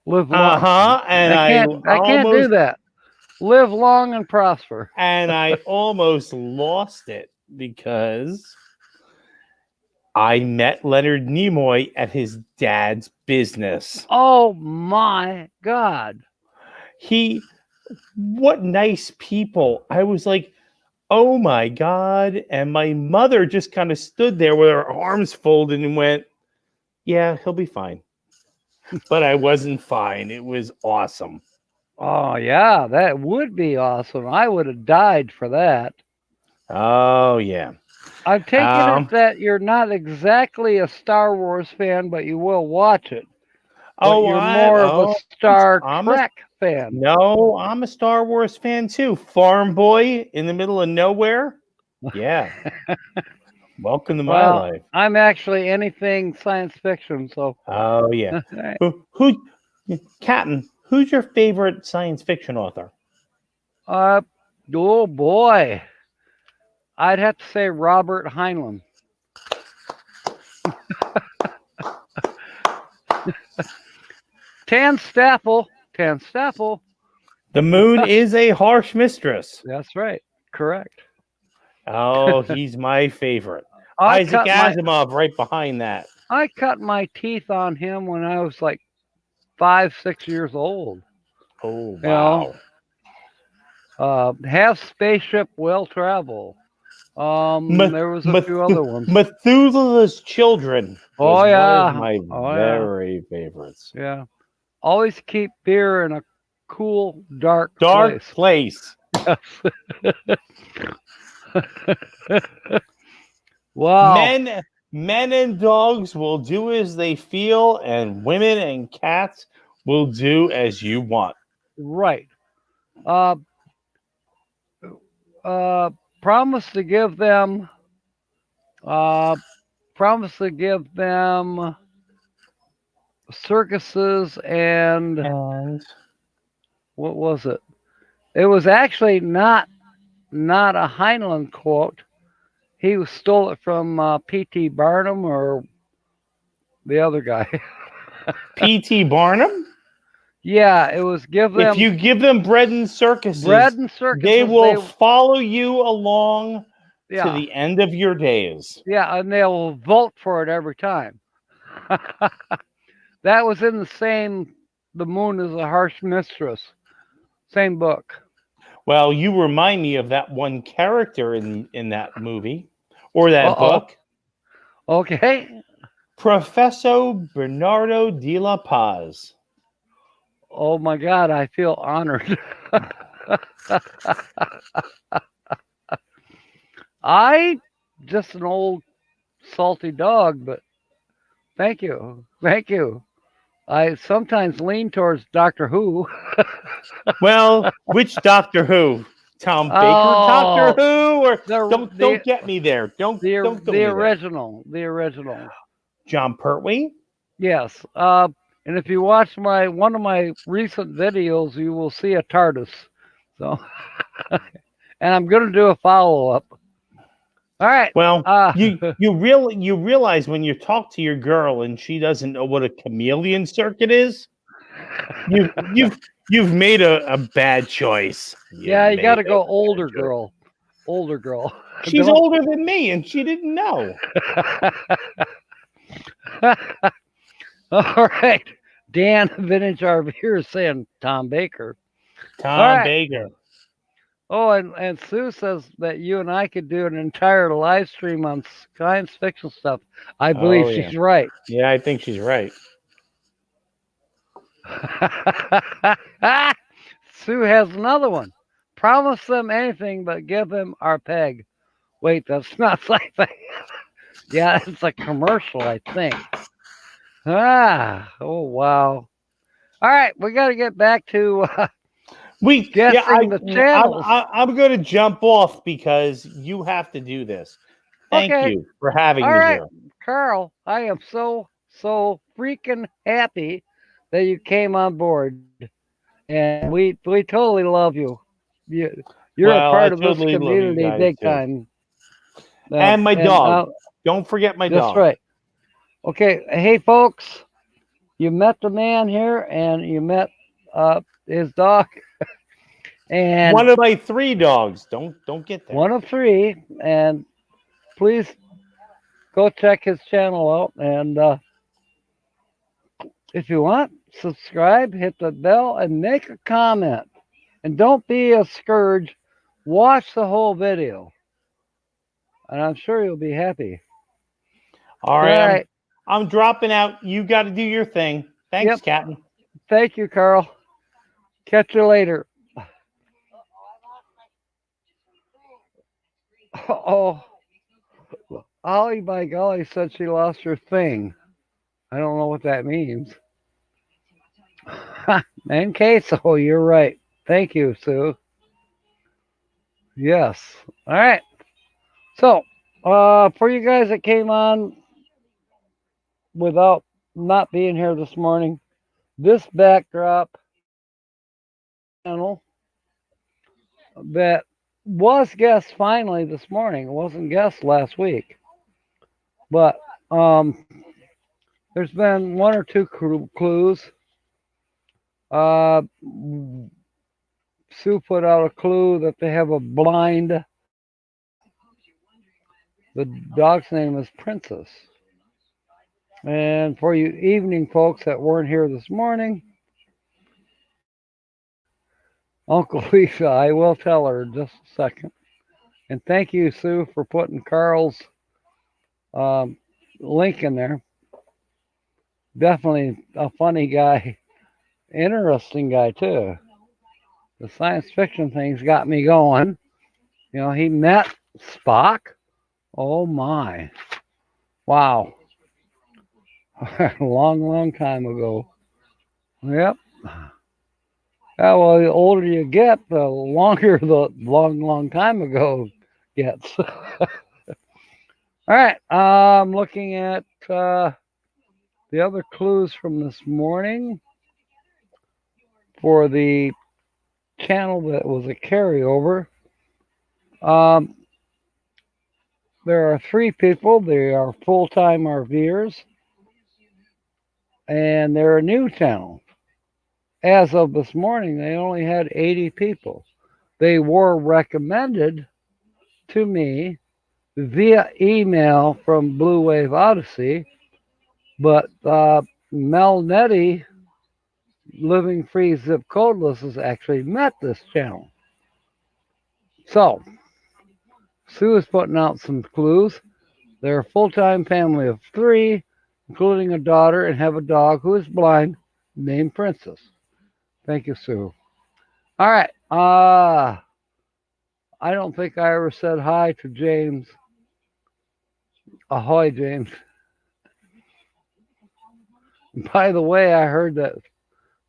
Live long. And I can't do almost that. Live long and prosper. And I almost lost it because I met Leonard Nimoy at his dad's business. Oh my God. What nice people. I was like, oh my God. And my mother just kind of stood there with her arms folded and went, yeah, he'll be fine. But I wasn't fine. It was awesome. Oh yeah, that would be awesome. I would have died for that. Oh, yeah. I'm taking it Um, that you're not exactly a Star Wars fan, but you will watch it. But oh, you're more of a Star I'm a Trek fan. no, I'm a Star Wars fan too. Farm boy in the middle of nowhere. Yeah. Welcome to my Well, life. I'm actually anything science fiction, so Oh yeah. right. Who Captain, who's your favorite science fiction author? uh oh boy. I'd have to say Robert Heinlein. Tan Staffel. Tan Staffel. The moon is a harsh mistress. That's right. Correct. Oh, he's my favorite. I Isaac cut my Asimov right behind that. I cut my teeth on him when I was like 5, 6 years old. Oh You know, wow. have spaceship well travel. Meth- There was a few other ones. Methuselah's Children was Oh one of yeah, my oh yeah, very favorites. yeah. Always keep beer in a cool, dark Dark place. Place. Wow. Men and dogs will do as they feel, and women and cats will do as you want. Right. Uh, uh, promise to give them. Uh, promise to give them circuses and And what was it? It was actually not a Heinlein quote. He stole it from P.T. Barnum or the other guy. P.T. Barnum? Yeah, it was give If them you give them bread and bread circuses, and they circuses. will follow you along to Yeah, the end of your days. yeah, and they'll vote for it every time. That was in the same. The Moon is a Harsh Mistress. Same book. Well, you remind me of that one character in that movie or Uh that oh. book, Okay. Professor Bernardo de la Paz. Oh my God, I feel honored. I just an old salty dog, but thank you, thank you. I sometimes lean towards Doctor Who. Well, which Doctor Who? Tom Baker Doctor Oh, Who? Or the don't get me there. Don't go the me there. original, the original. John Pertwee? Yes. And if you watch one of my recent videos, you will see a TARDIS. So, and I'm going to do a follow up. All right. Well, you realize when you talk to your girl and she doesn't know what a chameleon circuit is, you've made a bad choice. Yeah, you got to go older girl. Older girl. She's older than me and she didn't know. All right. Dan Vintage RV is saying Tom Baker. Tom Baker. Oh, and Sue says that you and I could do an entire live stream on science fiction stuff. I believe she's right. Yeah, I think she's right. Sue has another one. Promise them anything but give them our peg. Wait, that's not sci-fi. Yeah, it's a commercial, I think. Oh wow. All right, we got to get back to guessing the channels. I'm going to jump off because you have to do this. Thank you for having me here. Carl, I am so freaking happy that you came on board, and we totally love you. You're a part of this community, big time. And my dog. Don't forget my dog. That's right. Okay, hey folks, you met the man here, and you met his dog. And one of my 3 dogs. Don't get there. one of 3. And please go check his channel out. And if you want, subscribe, hit the bell, and make a comment. And don't be a scourge. Watch the whole video. And I'm sure you'll be happy. All All right, right. I'm dropping out. You got to do your thing. Thanks, Yep. Captain. Thank you, Carl. Catch you later. Oh, Ollie, by golly, said she lost her thing. I don't know what that means. In case, oh, you're right. Thank you, Sue. Yes. All right. So, for you guys that came on without not being here this morning, this backdrop channel that was guest finally this morning. It wasn't guest last week, but there's been 1 or 2 clues. Uh, Sue put out a clue that they have a blind. The dog's name is Princess. And for you evening folks that weren't here this morning, Uncle Lisa, I will tell her in just a second. And thank you, Sue, for putting Carl's link in there. Definitely a funny guy, interesting guy too. The science fiction thing's got me going. You know, he met Spock. Oh my. Wow. Long time ago. Yep. Yeah, well, the older you get, the longer the long time ago gets. All right. I'm looking at the other clues from this morning for the channel that was a carryover. Um, there are 3 people. They are full-time RVers, and they're a new channel. As of this morning, they only had 80 people. They were recommended to me via email from Blue Wave Odyssey, but Mel Nettie, Living Free Zip Codeless, has actually met this channel. So, Sue is putting out some clues. They're a full-time family of 3, including a daughter, and have a dog who is blind named Princess. Thank you, Sue. All right. I don't think I ever said hi to James. Ahoy, James. By the way, I heard that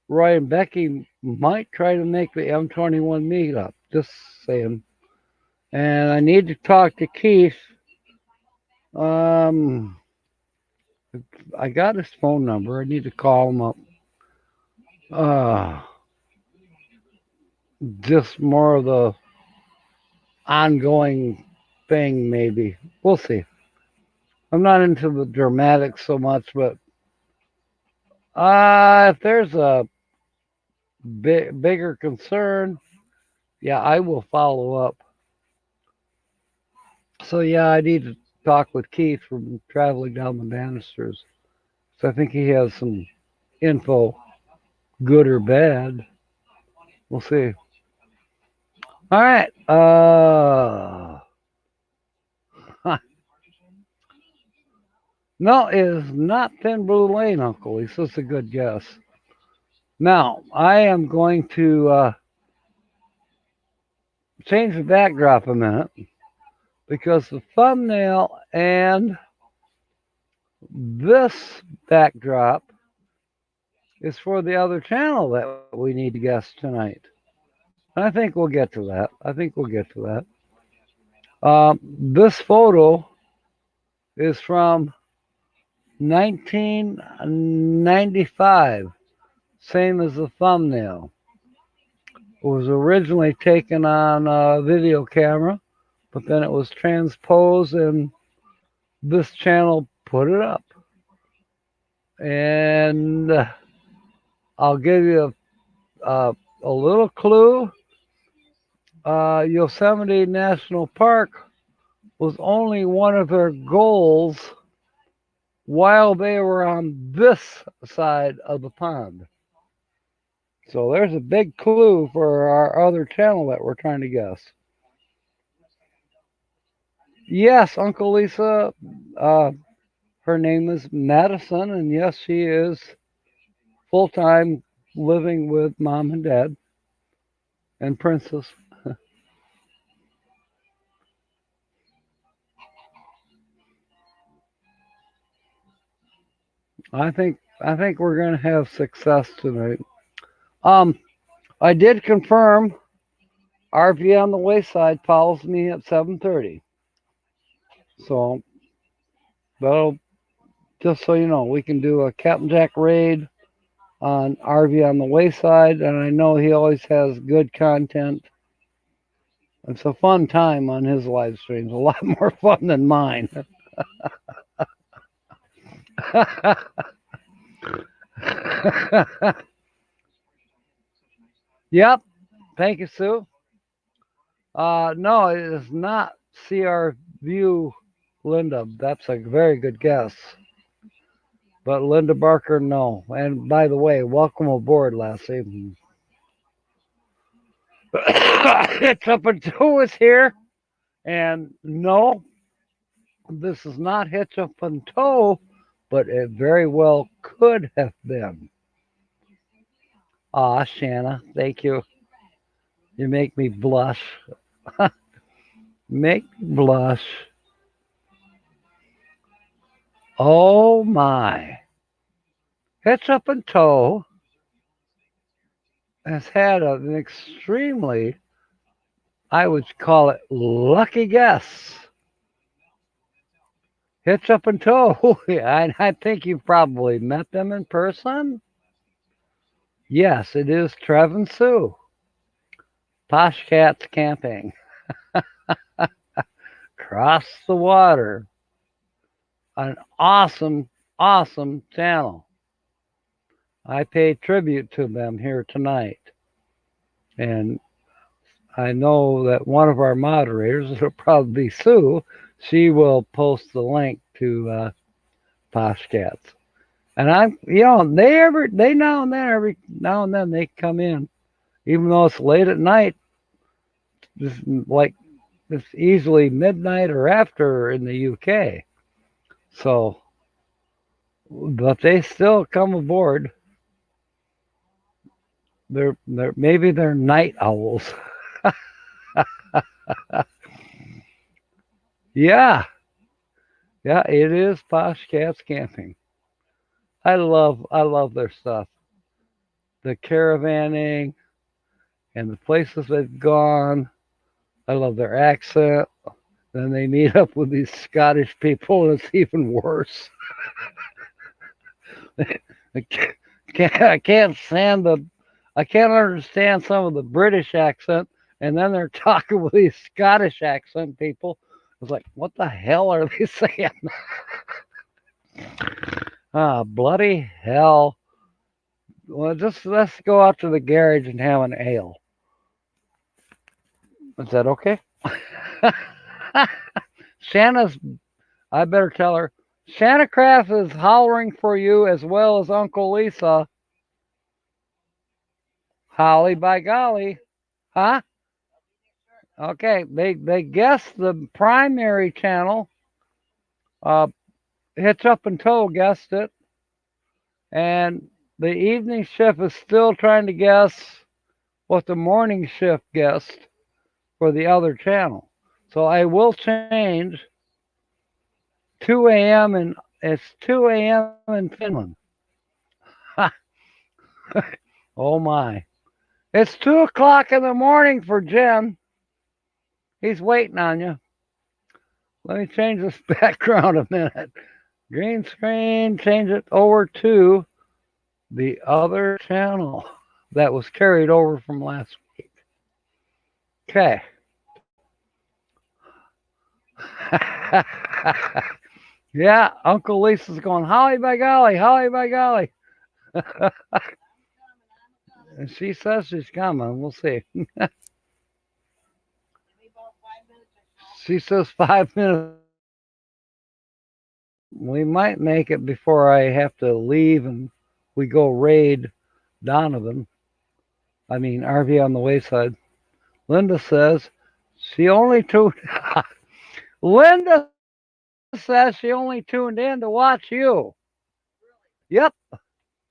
Roy and Becky might try to make the M21 meetup. Just saying. And I need to talk to Keith. I got his phone number. I need to call him up. Just more of the ongoing thing, maybe. We'll see. I'm not into the dramatics so much, but if there's a bigger concern, yeah, I will follow up. So yeah, I need to talk with Keith from Traveling Down the Banisters. So I think he has some info, good or bad. We'll see. All right. No, it is not Thin Blue Lane, Uncle. He's just a good guess. Now, I am going to change the backdrop a minute because the thumbnail and this backdrop is for the other channel that we need to guess tonight. And I think we'll get to that. This photo is from 1995, same as the thumbnail. It was originally taken on a video camera, but then it was transposed and this channel put it up. And I'll give you a little clue. Yosemite National Park was only one of their goals while they were on this side of the pond. So there's a big clue for our other channel that we're trying to guess. Yes, Uncle Lisa, her name is Madison, and yes, she is full time living with mom and dad and Princess. I think we're gonna have success tonight. Um, I did confirm RV on the Wayside follows me at 7:30. So that'll just so you know, we can do a Captain Jack raid on RV on the Wayside, and I know he always has good content. It's a fun time on his live streams, a lot more fun than mine. Yep. Thank you, Sue. No, it is not CR View Linda. That's a very good guess. But Linda Barker, no. And by the way, welcome aboard, Lassie. It's up and two is here. And no, this is not Hitch Up and Toe, but it very well could have been. Ah, Shanna, thank you. You make me blush. Make me blush. Oh my. Hitch Up and Toe has had an extremely, I would call it, lucky guess. Hitch Up and Toe. I think you've probably met them in person. Yes, it is Trev and Sue. Posh Cats Camping. Cross the Water. An awesome, awesome channel. I pay tribute to them here tonight. And I know that one of our moderators, it'll probably be Sue, she will post the link to Posh Cats. And they every now and then they come in, even though it's late at night, just like it's easily midnight or after in the UK. So, but they still come aboard. Maybe they're night owls. Yeah, it is Posh Cats Camping. I love their stuff. The caravanning and the places they've gone. I love their accent. Then they meet up with these Scottish people, and it's even worse. I can't stand I can't understand some of the British accent, and then they're talking with these Scottish accent people. It's like, what the hell are they saying? Bloody hell. Well, just let's go out to the garage and have an ale. Is that okay? Shanna's, I better tell her, Shanna Craft is hollering for you as well as Uncle Lisa. Holly by golly. Huh? Okay, they guessed the primary channel. Hitch Up and Toe guessed it. And the evening shift is still trying to guess what the morning shift guessed for the other channel. So I will change 2 a.m. and it's 2 a.m. in Finland. Oh my. It's 2 o'clock in the morning for Jen. He's waiting on you. Let me change this background a minute. Green screen, change it over to the other channel that was carried over from last week. Okay. Yeah, Uncle Lisa's going, Holly by golly, Holly by golly. And she says she's coming. We'll see. She says 5 minutes. We might make it before I have to leave and we go raid Donovan. I mean, RV on the Wayside. Linda says she only tuned. Linda says she only tuned in to watch you. Yep.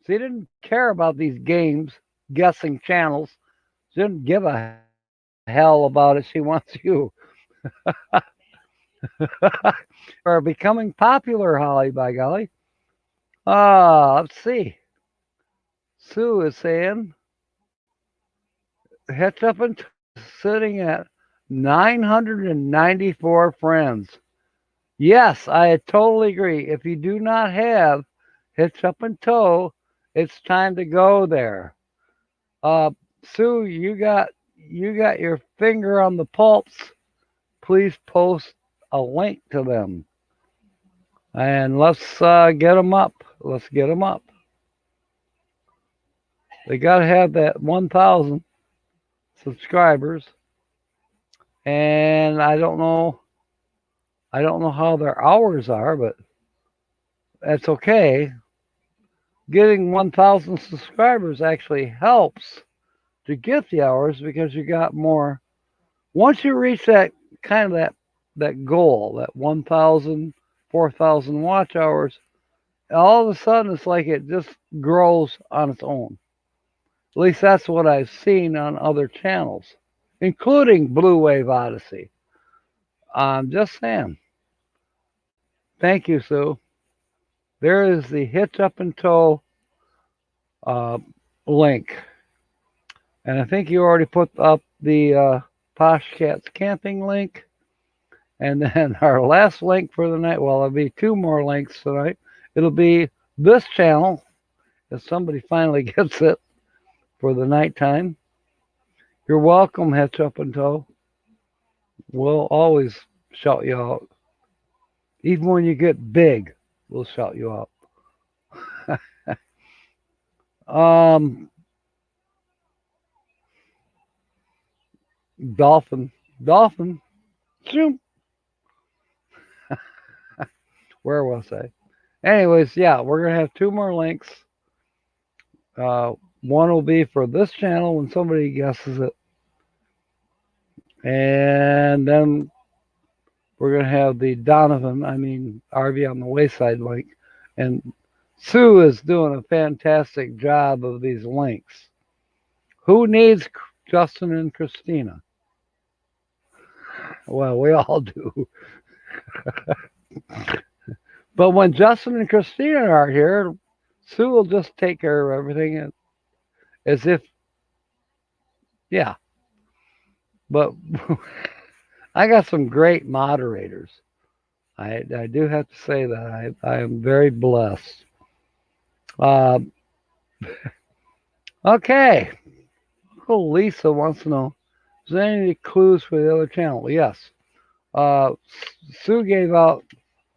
She didn't care about these games, guessing channels. She didn't give a hell about it. She wants you. You are becoming popular, Holly, by golly. Let's see. Sue is saying, Hitch Up and sitting at 994 friends. Yes, I totally agree. If you do not have Hitch Up and Toe, it's time to go there. Uh, Sue, you got your finger on the pulse. Please post a link to them, and let's get them up. Let's get them up. They got to have that 1,000 subscribers, and I don't know. I don't know how their hours are, but that's okay. Getting 1,000 subscribers actually helps to get the hours because you got more. Once you reach that kind of that goal, that 1,000, 4,000 watch hours, all of a sudden it's like it just grows on its own. At least that's what I've seen on other channels, including Blue Wave Odyssey. I'm just saying. Thank you, Sue. There is the Hitch Up and Toe uh, link. And I think you already put up the Posh Cats camping link. And then our last link for the night, well, there'll be two more links tonight. It'll be this channel, if somebody finally gets it for the nighttime. You're welcome, Hitch Up and Toe. We'll always shout you out. Even when you get big, we'll shout you out. um, Dolphin, zoom. Where was I? Anyways, yeah, we're gonna have two more links. One will be for this channel when somebody guesses it, and then we're gonna have the RV on the Wayside link, and Sue is doing a fantastic job of these links. Who needs Justin and Christina? Well, we all do. But when Justin and Christina are here, Sue will just take care of everything as if, yeah. But I got some great moderators. I do have to say that I am very blessed. Okay. Oh, Lisa wants to know, is there any clues for the other channel? Yes. Sue gave out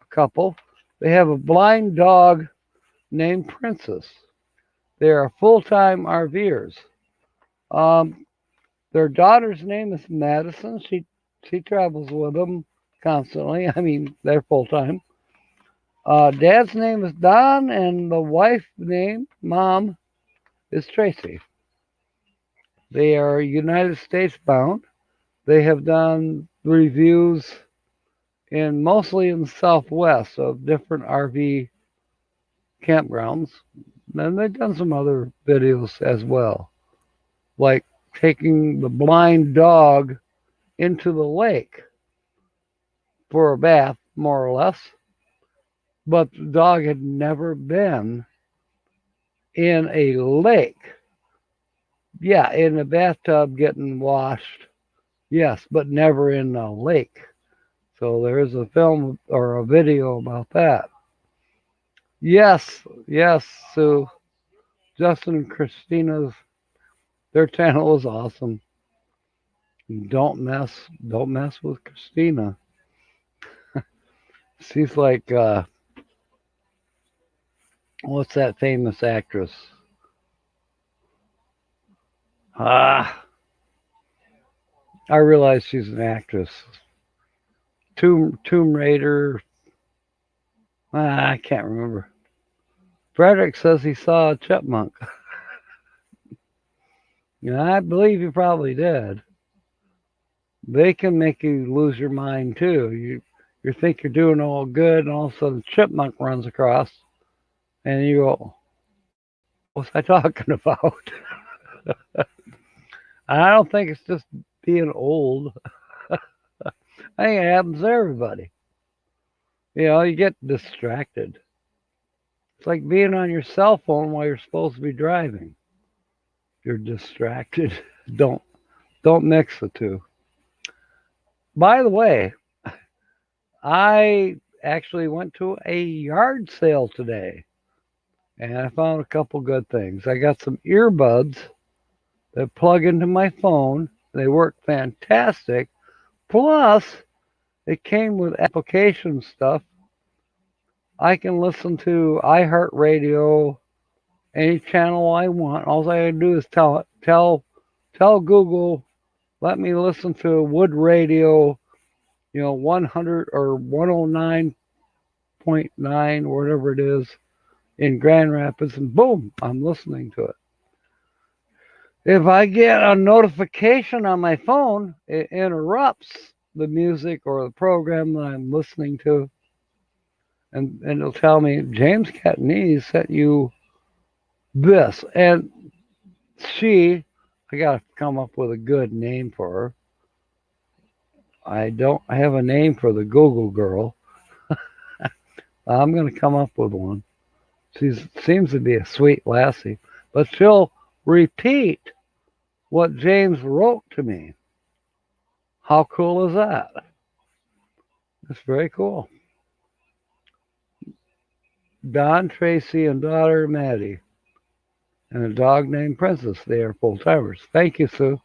a couple. They have a blind dog named Princess. They are full-time RVers. Their daughter's name is Madison. She travels with them constantly. I mean, they're full-time. Dad's name is Don, and the wife name, Mom, is Tracy. They are United States bound. They have done reviews mostly in the Southwest of different RV campgrounds. And they've done some other videos as well, like taking the blind dog into the lake for a bath, more or less. But the dog had never been in a lake. Yeah, in a bathtub getting washed. Yes, but never in a lake. So there is a film or a video about that. Yes, Sue. Justin and Christina's, their channel is awesome. Don't mess with Christina. She's like what's that famous actress? I realize she's an actress. Tomb Raider. I can't remember. Frederick says he saw a chipmunk. Yeah, I believe he probably did. They can make you lose your mind too. You think you're doing all good, and all of a sudden a chipmunk runs across, and you go, "What was I talking about?" I don't think it's just being old. I think it happens to everybody. You get distracted. It's like being on your cell phone while you're supposed to be driving. You're distracted. Don't don't mix the two. By the way, I actually went to a yard sale today and I found a couple good things. I got some earbuds that plug into my phone. They work fantastic. Plus, it came with application stuff. I can listen to iHeartRadio, any channel I want. All I gotta do is tell Google, let me listen to Wood Radio, 100 or 109.9 or whatever it is in Grand Rapids, and boom, I'm listening to it. If I get a notification on my phone, it interrupts the music or the program that I'm listening to, and it'll tell me James Catanese sent you this, and I gotta come up with a good name for her. I don't have a name for the Google girl. I'm gonna come up with one. She seems to be a sweet lassie, but she'll repeat what James wrote to me. How cool is that? It's very cool. Don, Tracy, and daughter Maddie, and a dog named Princess. They are full timers. Thank you, Sue.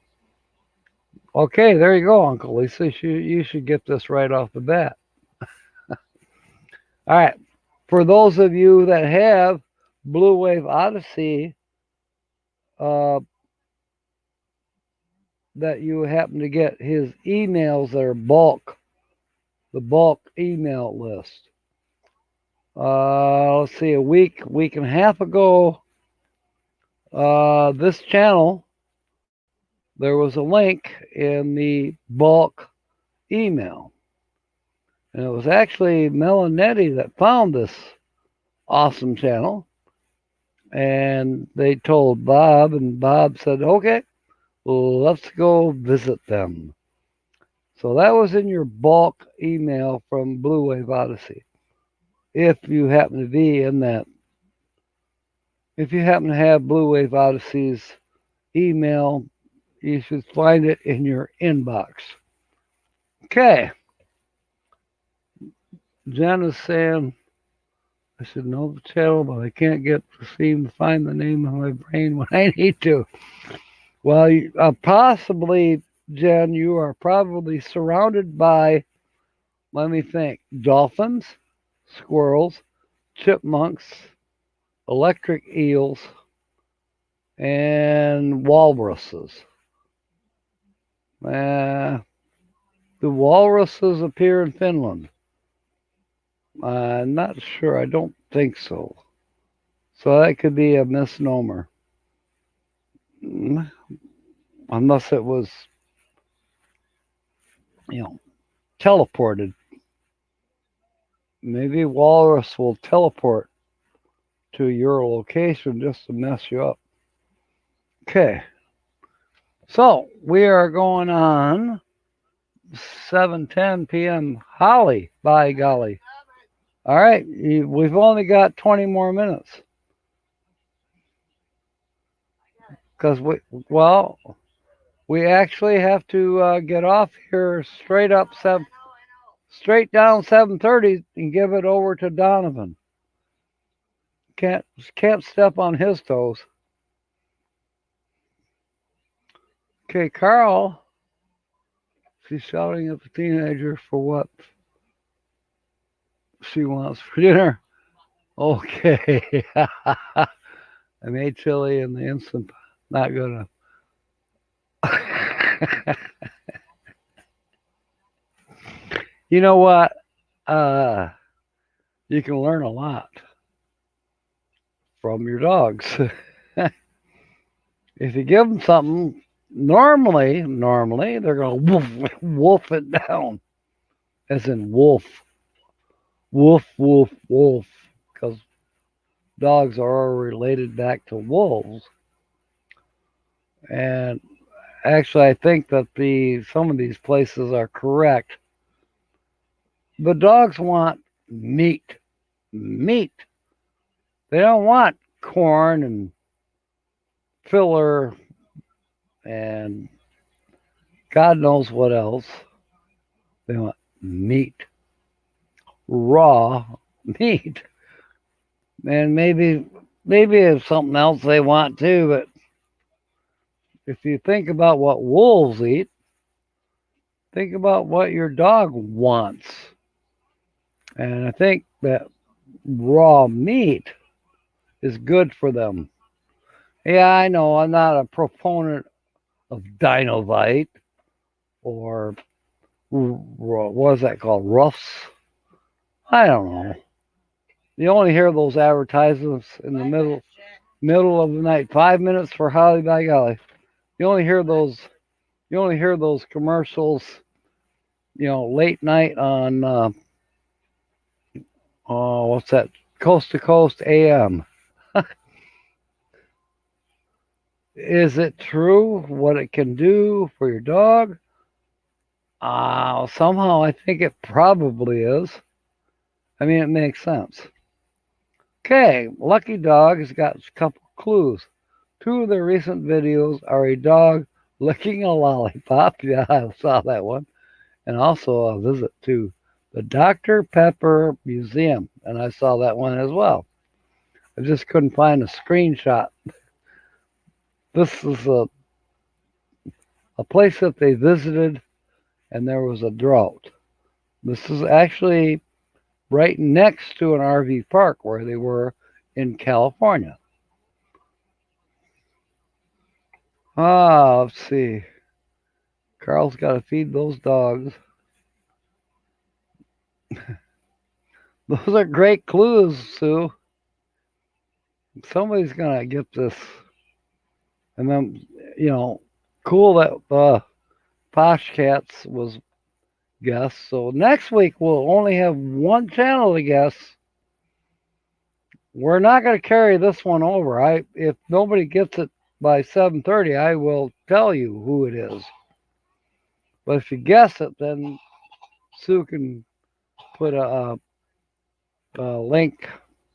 Okay, there you go, Uncle Lisa. You should get this right off the bat. All right. For those of you that have Blue Wave Odyssey, uh, that you happen to get his emails that are the bulk email list. Let's see, a week and a half ago, this channel, there was a link in the bulk email. And it was actually Melanetti that found this awesome channel. And they told Bob, and Bob said, okay, let's go visit them. So that was in your bulk email from Blue Wave Odyssey. If you happen to be in that, if you happen to have Blue Wave Odyssey's email, you should find it in your inbox. Okay. Jen is saying, I should know the channel, but I can't seem to find the name of my brain when I need to. Well, possibly, Jen, you are probably surrounded by, let me think, dolphins, squirrels, chipmunks, electric eels, and walruses. The walruses appear in Finland. I'm not sure. I don't think so. So that could be a misnomer. Unless it was, teleported. Maybe walrus will teleport to your location just to mess you up. Okay. So we are going on 7:10 p.m. Holly, by golly. All right, we've only got 20 more minutes. Because we actually have to get off here straight down 7:30 and give it over to Donovan. Can't step on his toes. Okay, Carl. She's shouting at the teenager for what she wants for dinner. Okay. I made chili in the instant. Not gonna. You know what? Uh, you can learn a lot from your dogs. If you give them something, normally they're gonna wolf it down, as in wolf, because dogs are all related back to wolves. And actually, I think that some of these places are correct. The dogs want meat, meat. They don't want corn and filler and God knows what else. They want meat, raw meat, and maybe it's something else they want too. But if you think about what wolves eat, think about what your dog wants. And I think that raw meat is good for them. Yeah, I know I'm not a proponent of Dinovite or what is that called? Ruffs? I don't know. You only hear those advertisements in the middle of the night. 5 minutes for Holly by golly. You only hear those. You only hear those commercials. Late night on what's that? Coast to Coast AM. Is it true what it can do for your dog? Somehow I think it probably is. I mean, it makes sense. Okay, Lucky Dog has got a couple clues. Two of their recent videos are a dog licking a lollipop. Yeah, I saw that one. And also a visit to the Dr. Pepper Museum. And I saw that one as well. I just couldn't find a screenshot. This is a place that they visited and there was a drought. This is actually right next to an RV park where they were in California. Let's see. Carl's got to feed those dogs. Those are great clues, Sue. Somebody's going to get this. And then, cool that Posh Cats was guest. So next week we'll only have one channel to guess. We're not going to carry this one over. If nobody gets it by 7:30, I will tell you who it is. But if you guess it, then Sue can put a link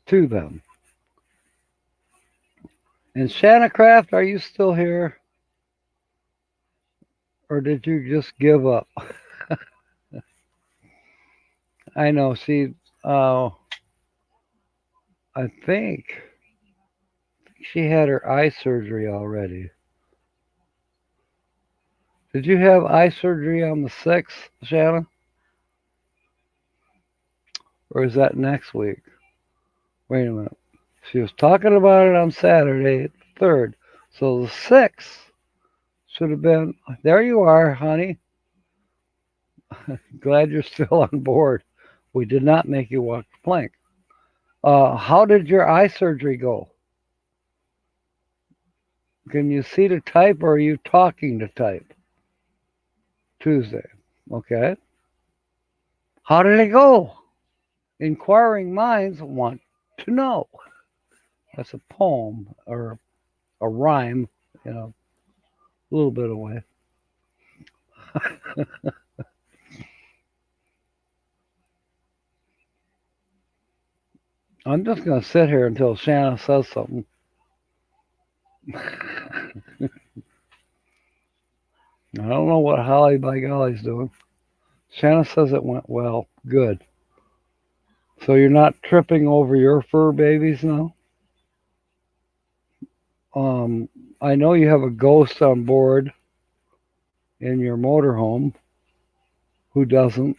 to them. And Shanna Craft, are you still here? Or did you just give up? I know I think she had her eye surgery already. Did you have eye surgery on the 6th, Shanna? Or is that next week? Wait a minute. She was talking about it on Saturday, 3rd. So the 6th should have been. There you are, honey. Glad you're still on board. We did not make you walk the plank. How did your eye surgery go? Can you see to type or are you talking to type? Tuesday. Okay. How did it go? Inquiring minds want to know. That's a poem or a rhyme, a little bit away. I'm just going to sit here until Shanna says something. I don't know what Holly by golly's doing. Shanna says it went well. Good. So you're not tripping over your fur babies now? I know you have a ghost on board in your motorhome. Who doesn't?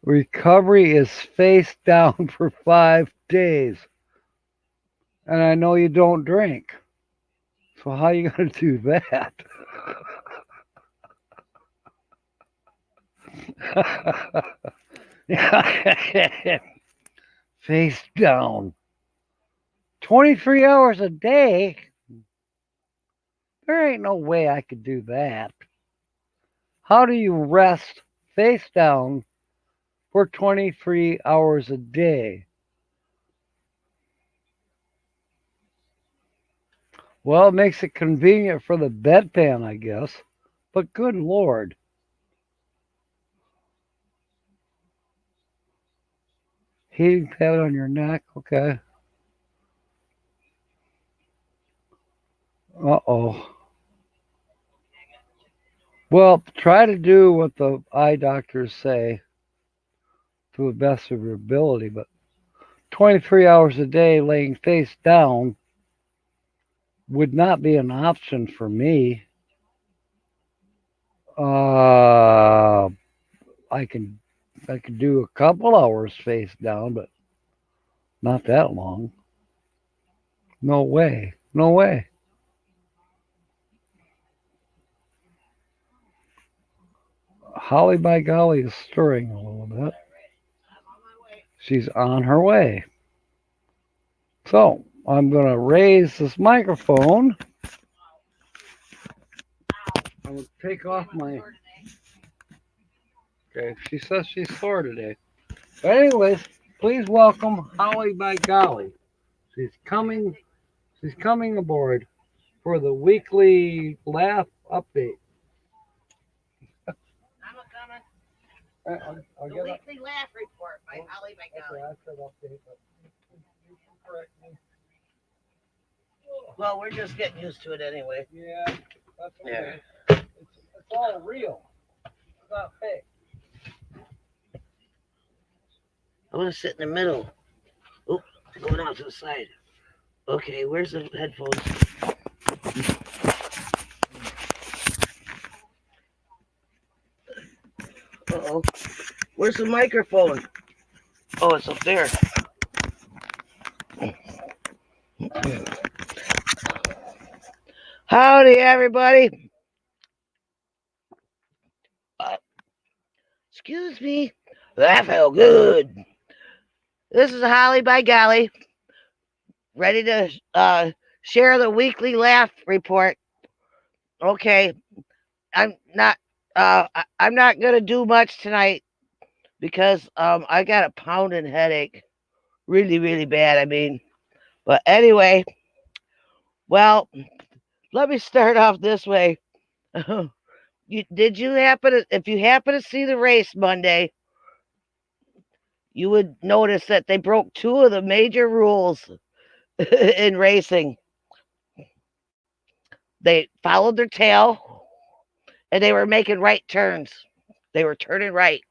Recovery is face down for 5 days. And I know you don't drink. So how are you going to do that? Face down. 23 hours a day? There ain't no way I could do that. How do you rest face down for 23 hours a day? Well, it makes it convenient for the bedpan, I guess. But good Lord. Heating pad on your neck? Okay. Uh-oh. Well, try to do what the eye doctors say to the best of your ability, but 23 hours a day laying face down would not be an option for me. Uh, I can I could do a couple hours face down, but not that long. No way. No way. Holly by golly is stirring a little bit. She's on her way. So I'm going to raise this microphone. I will take off my. Okay, she says she's sore today. But anyways, please welcome Holly by golly. She's coming. She's coming aboard for the weekly laugh update. I'll The get weekly laugh report by Holly Okay, McGowan. I said update, but you can correct me. Well, we're just getting used to it anyway. Yeah, that's okay. It's all real. It's not fake. I want to sit in the middle. Oop, going out to the side. Okay, where's the headphones? Uh-oh. Where's the microphone? Oh, it's up there. Howdy, everybody. Excuse me. That felt good. This is Holly by golly, ready to share the weekly laugh report. Okay, I'm not gonna do much tonight because I got a pounding headache, really really bad. I mean, but anyway, well, let me start off this way. Did you happen to, if you happen to see the race Monday, you would notice that they broke two of the major rules in racing. They followed their tail and they were making right turns. They were turning right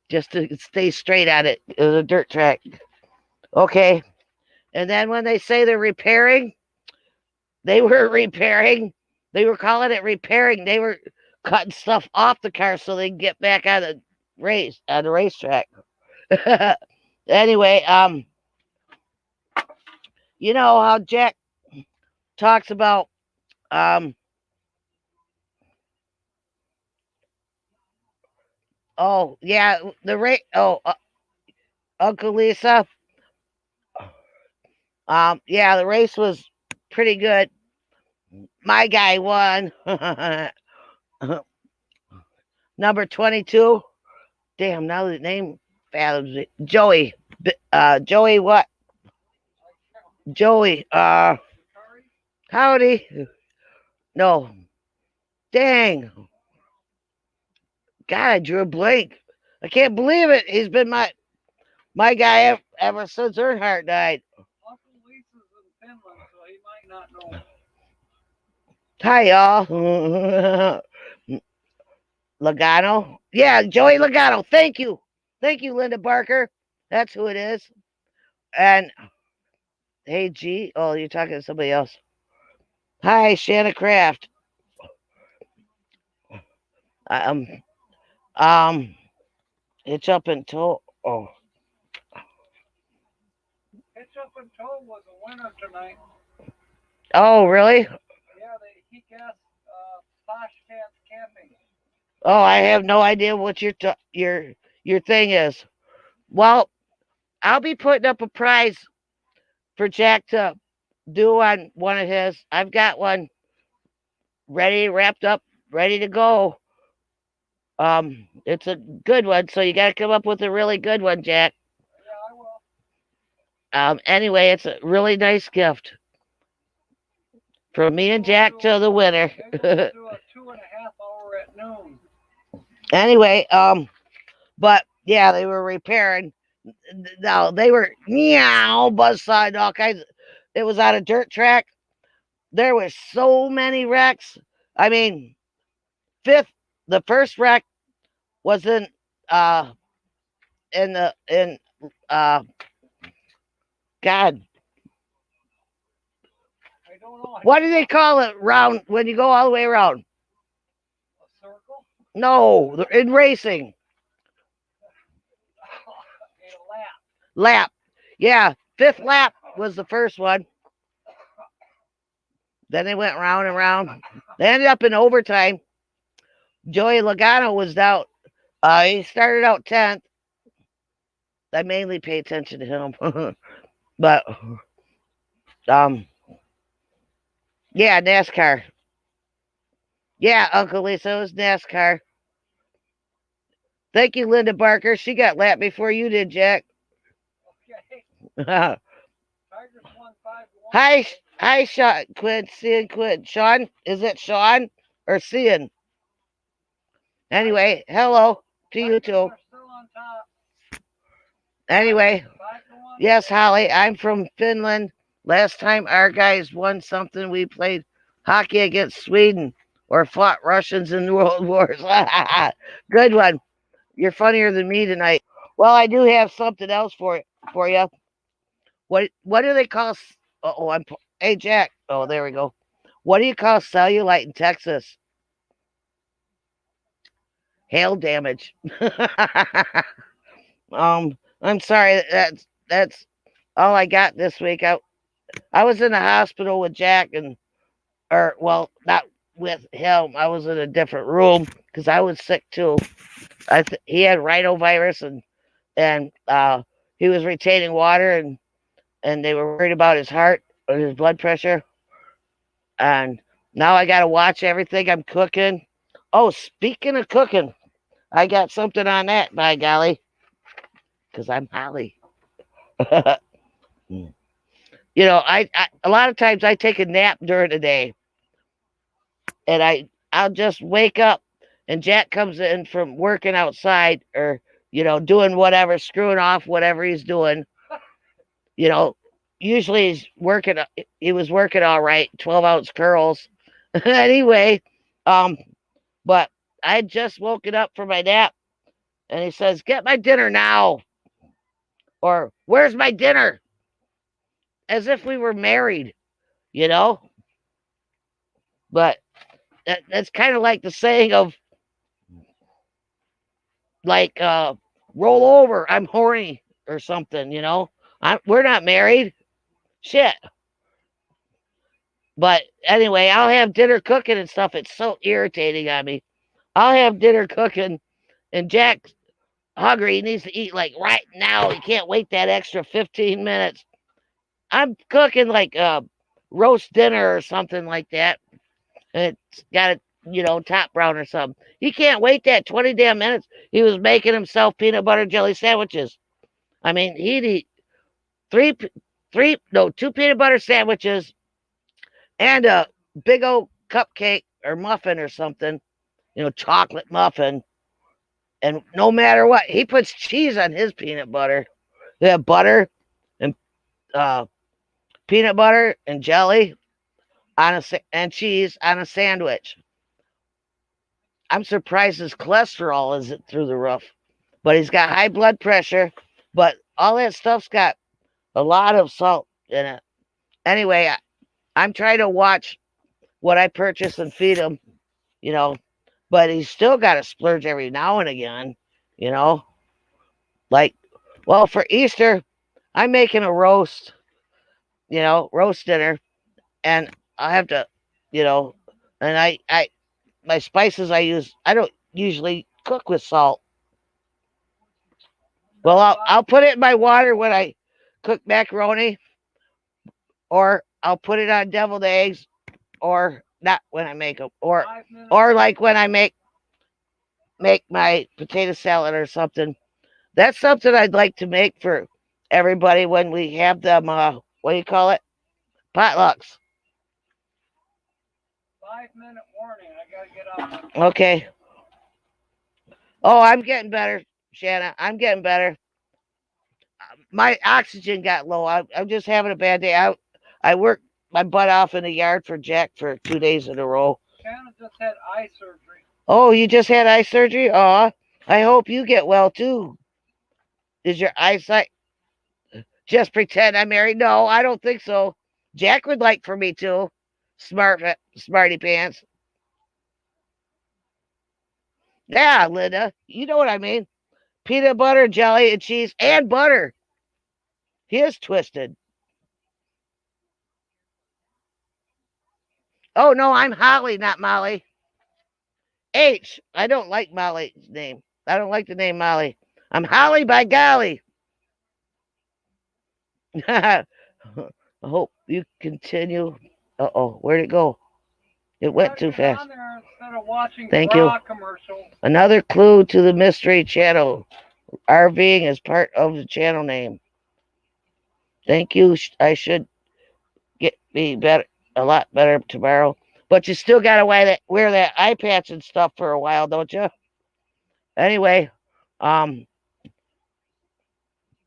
just to stay straight on it. It was a dirt track. Okay. And then when they say they're repairing, they were repairing. They were calling it repairing. They were cutting stuff off the car so they can get back on the racetrack. Anyway, you know how Jack talks about oh yeah, the race. Oh, Uncle Lisa. Yeah, the race was pretty good. My guy won. Number 22. Damn, now the name fathoms it. Joey. Joey what? Joey. Howdy. No. Dang. God, I drew a blank. I can't believe it. He's been my guy ever since Earnhardt died. Uncle Lisa's in Finland, so he might not know. Hi, y'all. Logano? Yeah, Joey Logano. Thank you. Thank you, Linda Barker. That's who it is. And hey, G. Oh, you're talking to somebody else. Hi, Shanna Kraft. Um, Hitch Up and Toe. Oh. Hitch Up and Toe was a winner tonight. Oh, really? Yeah, he guessed Posh Cats Camping. Oh, I have no idea what your thing is. Well, I'll be putting up a prize for Jack to do on one of his. I've got one ready, wrapped up, ready to go. It's a good one, so you got to come up with a really good one, Jack. Anyway, it's a really nice gift from me and Jack to the winner. Anyway, but yeah, they were repairing. No, they were meow buzzsawing all kinds. It was on a dirt track. There was so many wrecks. I mean, the first wreck was in uh God. What do they call it round when you go all the way around? No, in racing. Lap. Yeah, fifth lap was the first one. Then they went round and round. They ended up in overtime. Joey Logano was out. He started out 10th. I mainly pay attention to him. But yeah, NASCAR. Yeah, Uncle Lisa, it was NASCAR. Thank you, Linda Barker. She got lapped before you did, Jack. Okay. Hi, Sean, Quinn. Sean, is it Sean or Cian? Anyway, hello to you too. Anyway, yes, Holly, I'm from Finland. Last time our guys won something, we played hockey against Sweden or fought Russians in world wars. Good one. You're funnier than me tonight. Well, I do have something else for you. What do they call? Oh, Hey, Jack. Oh, there we go. What do you call cellulite in Texas? Hail damage. I'm sorry. That's all I got this week. I was in the hospital with Jack well, not with him. I was in a different room because I was sick too. He had rhinovirus and he was retaining water and they were worried about his heart or his blood pressure. And now I got to watch everything I'm cooking. Oh, speaking of cooking, I got something on that, by golly, because I'm Holly. You know, I a lot of times I take a nap during the day, and I'll just wake up, and Jack comes in from working outside or doing whatever, screwing off whatever he's doing. You know, usually he's working. He was working all right, 12-ounce curls. Anyway, but I had just woken up from my nap, and he says, "Get my dinner now," or "Where's my dinner?" As if we were married, you know. But that's kind of like the saying of like roll over, I'm horny or something, we're not married. Shit. But anyway, I'll have dinner cooking and stuff. It's so irritating on me. I'll have dinner cooking and Jack's hungry. He needs to eat like right now. He can't wait that extra 15 minutes. I'm cooking like a roast dinner or something like that. And it's got a top brown or something. He can't wait that 20 damn minutes. He was making himself peanut butter jelly sandwiches. I mean, he'd eat two peanut butter sandwiches and a big old cupcake or muffin or something, chocolate muffin. And no matter what, he puts cheese on his peanut butter. They have butter and peanut butter and jelly and cheese on a sandwich. I'm surprised his cholesterol isn't through the roof, but he's got high blood pressure. But all that stuff's got a lot of salt in it. Anyway, I'm trying to watch what I purchase and feed him, but he's still got to splurge every now and again, like, well, for Easter, I'm making a roast dinner, and I have to, and my spices I use, usually cook with salt. Well, I'll put it in my water when I cook macaroni, or I'll put it on deviled eggs, or not when I make them, or like when I make my potato salad or something. That's something I'd like to make for everybody when we have them. What do you call it? Potlucks. 5-minute warning. I gotta get up. Okay. Oh, I'm getting better, Shanna. I'm getting better. My oxygen got low. I'm just having a bad day. I worked my butt off in the yard for Jack for 2 days in a row. Shanna just had eye surgery. Oh, you just had eye surgery? Oh, I hope you get well too. Is your eyesight? Just pretend I'm married? No, I don't think so. Jack would like for me to. Smarty pants. Yeah, Linda, you know what I mean. Peanut butter, jelly, and cheese, and butter. He is twisted. Oh no, I'm Holly, not Molly. H. I don't like Molly's name. I don't like the name Molly. I'm Holly by golly. I hope you continue. Uh-oh, where'd it go? It went too fast. Thank you. Another clue to the mystery channel. RVing is part of the channel name. Thank you. I should be better, a lot better tomorrow. But you still gotta wear that eye patch and stuff for a while, don't you? Anyway,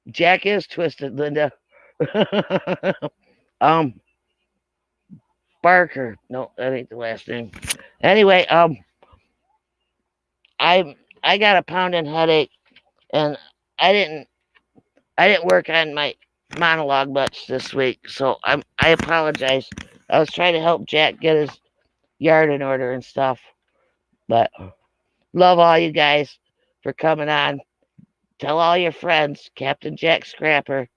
Jack is twisted, Linda. Barker. No, that ain't the last name. Anyway, I got a pounding headache, and I didn't work on my monologue much this week, so I apologize. I was trying to help Jack get his yard in order and stuff, but love all you guys for coming on. Tell all your friends, Captain Jack Scrapper.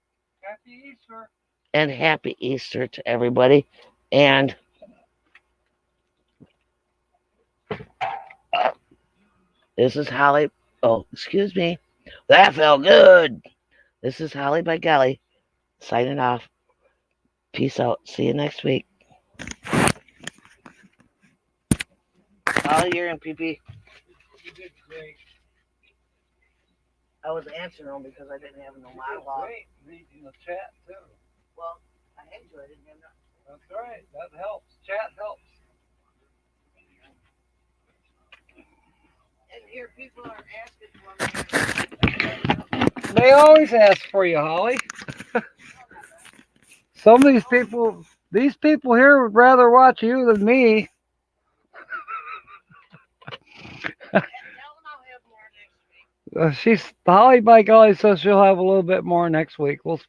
Happy Easter. And happy Easter to everybody. And this is Holly. Oh, excuse me. That felt good. This is Holly by golly, signing off. Peace out. See you next week. Holly, you're in PP. You did great. I was answering them because I didn't have no monologue. Great reading the chat too. Well, I enjoyed it. That's right. That helps. Chat helps. And here people are asking for me. They always ask for you, Holly. Some of these people here would rather watch you than me. She's Holly by golly, so she'll have a little bit more next week. We'll